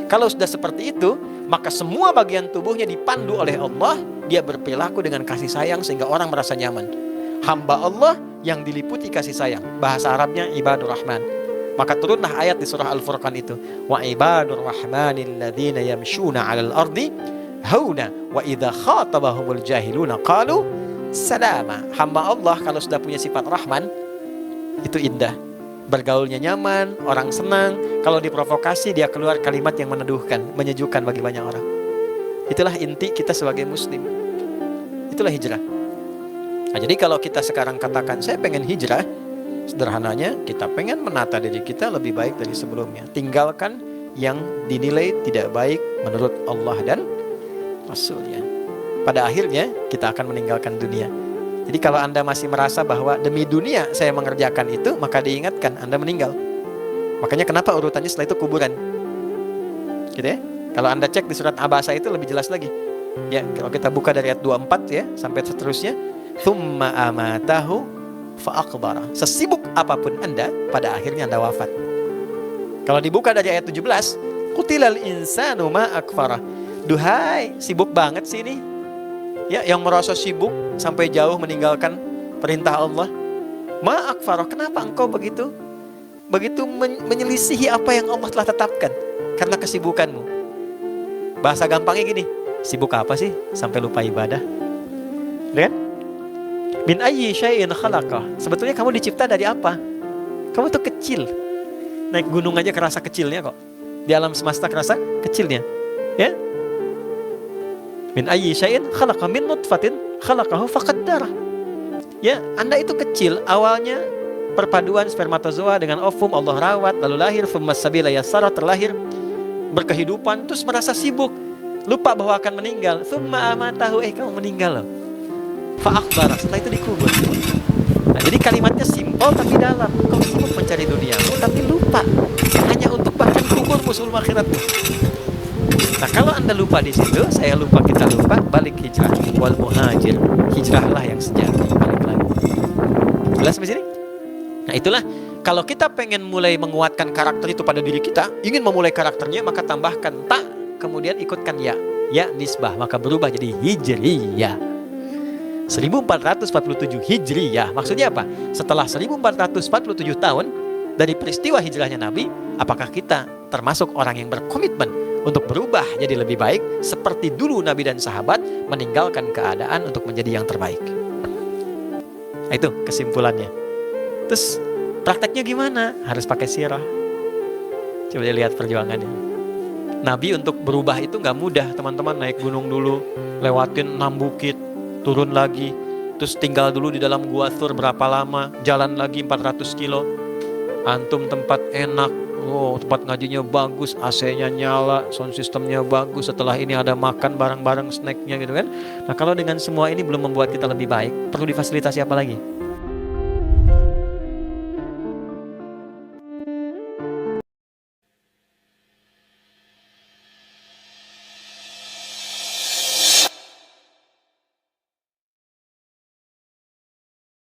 Kalau sudah seperti itu, maka semua bagian tubuhnya dipandu oleh Allah, dia berperilaku dengan kasih sayang sehingga orang merasa nyaman. Hamba Allah yang diliputi kasih sayang. Bahasa Arabnya ibadur rahman. Maka turunlah ayat di surah Al-Furqan itu. Wa ibadur rahmanil ladzina yamshuna 'alal ardi hauna wa idza khatabahumul jahiluna qalu salama. Hamba Allah kalau sudah punya sifat rahman itu indah. Bergaulnya nyaman, orang senang. Kalau diprovokasi dia keluar kalimat yang meneduhkan, menyejukkan bagi banyak orang. Itulah inti kita sebagai muslim. Itulah hijrah. Nah, jadi kalau kita sekarang katakan saya pengen hijrah, Sederhananya, kita pengen menata diri kita lebih baik dari sebelumnya. Tinggalkan yang dinilai tidak baik menurut Allah dan Rasulnya. Pada akhirnya, kita akan meninggalkan dunia. Jadi kalau Anda masih merasa bahwa demi dunia saya mengerjakan itu, maka diingatkan Anda meninggal. Makanya kenapa urutannya setelah itu kuburan. Gitu ya. Kalau Anda cek di surat Abasa itu lebih jelas lagi. Ya, kalau kita buka dari ayat 24 ya sampai seterusnya, tsumma amatahu fa'aqbara. Sesibuk apapun Anda, pada akhirnya Anda wafat. Kalau dibuka dari ayat 17, qutilal insanu ma akfara. Duhai, sibuk banget sih ini. Ya, yang merasa sibuk sampai jauh meninggalkan perintah Allah. Ma akfara, kenapa engkau begitu menyelisihi apa yang Allah telah tetapkan karena kesibukanmu? Bahasa gampangnya gini, sibuk apa sih sampai lupa ibadah? Lihat. Min ayyi syai'in khalaqah. Sebetulnya kamu dicipta dari apa? Kamu tuh kecil. Naik gunung aja kerasa kecilnya kok. Di alam semesta kerasa kecilnya. Ya? Min ayyi syai'in khalaqah, min nutfatin khalaqahu faqaddara. Ya, Anda itu kecil, awalnya perpaduan spermatozoa dengan ovum Allah rawat, lalu lahir, tsumma sabila yassara, terlahir, berkehidupan, terus merasa sibuk, lupa bahwa akan meninggal. Tsumma amatahu, kamu meninggal loh. Fa'akhbara, setelah itu dikubur. Nah, jadi kalimatnya simpel tapi dalam. Kau sibuk mencari duniamu tapi lupa hanya untuk bahkan kuburmu sebelum akhiratmu. Nah, kalau Anda lupa di situ, saya lupa, kita lupa, balik hijrah. Wal muhajir, hijrahlah yang sejati. Balik lagi. Jelas sampai sini? Nah, itulah kalau kita pengen mulai menguatkan karakter itu pada diri kita, ingin memulai karakternya, maka tambahkan ta, kemudian ikutkan ya. Ya nisbah, maka berubah jadi hijriyah. 1447 Hijriyah. Maksudnya apa? Setelah 1447 tahun dari peristiwa hijrahnya Nabi, apakah kita termasuk orang yang berkomitmen untuk berubah jadi lebih baik seperti dulu Nabi dan sahabat meninggalkan keadaan untuk menjadi yang terbaik? Nah, itu kesimpulannya. Terus prakteknya gimana? Harus pakai sirah. Coba lihat perjuangannya. Nabi untuk berubah itu gak mudah, teman-teman. Naik gunung dulu, lewatin 6 bukit, turun lagi, terus tinggal dulu di dalam gua Thur berapa lama, jalan lagi 400 kilo. Antum tempat enak, tempat ngajinya bagus, AC-nya nyala, sound systemnya bagus, setelah ini ada makan bareng-bareng snacknya gitu kan. Nah, kalau dengan semua ini belum membuat kita lebih baik, perlu difasilitasi apa lagi?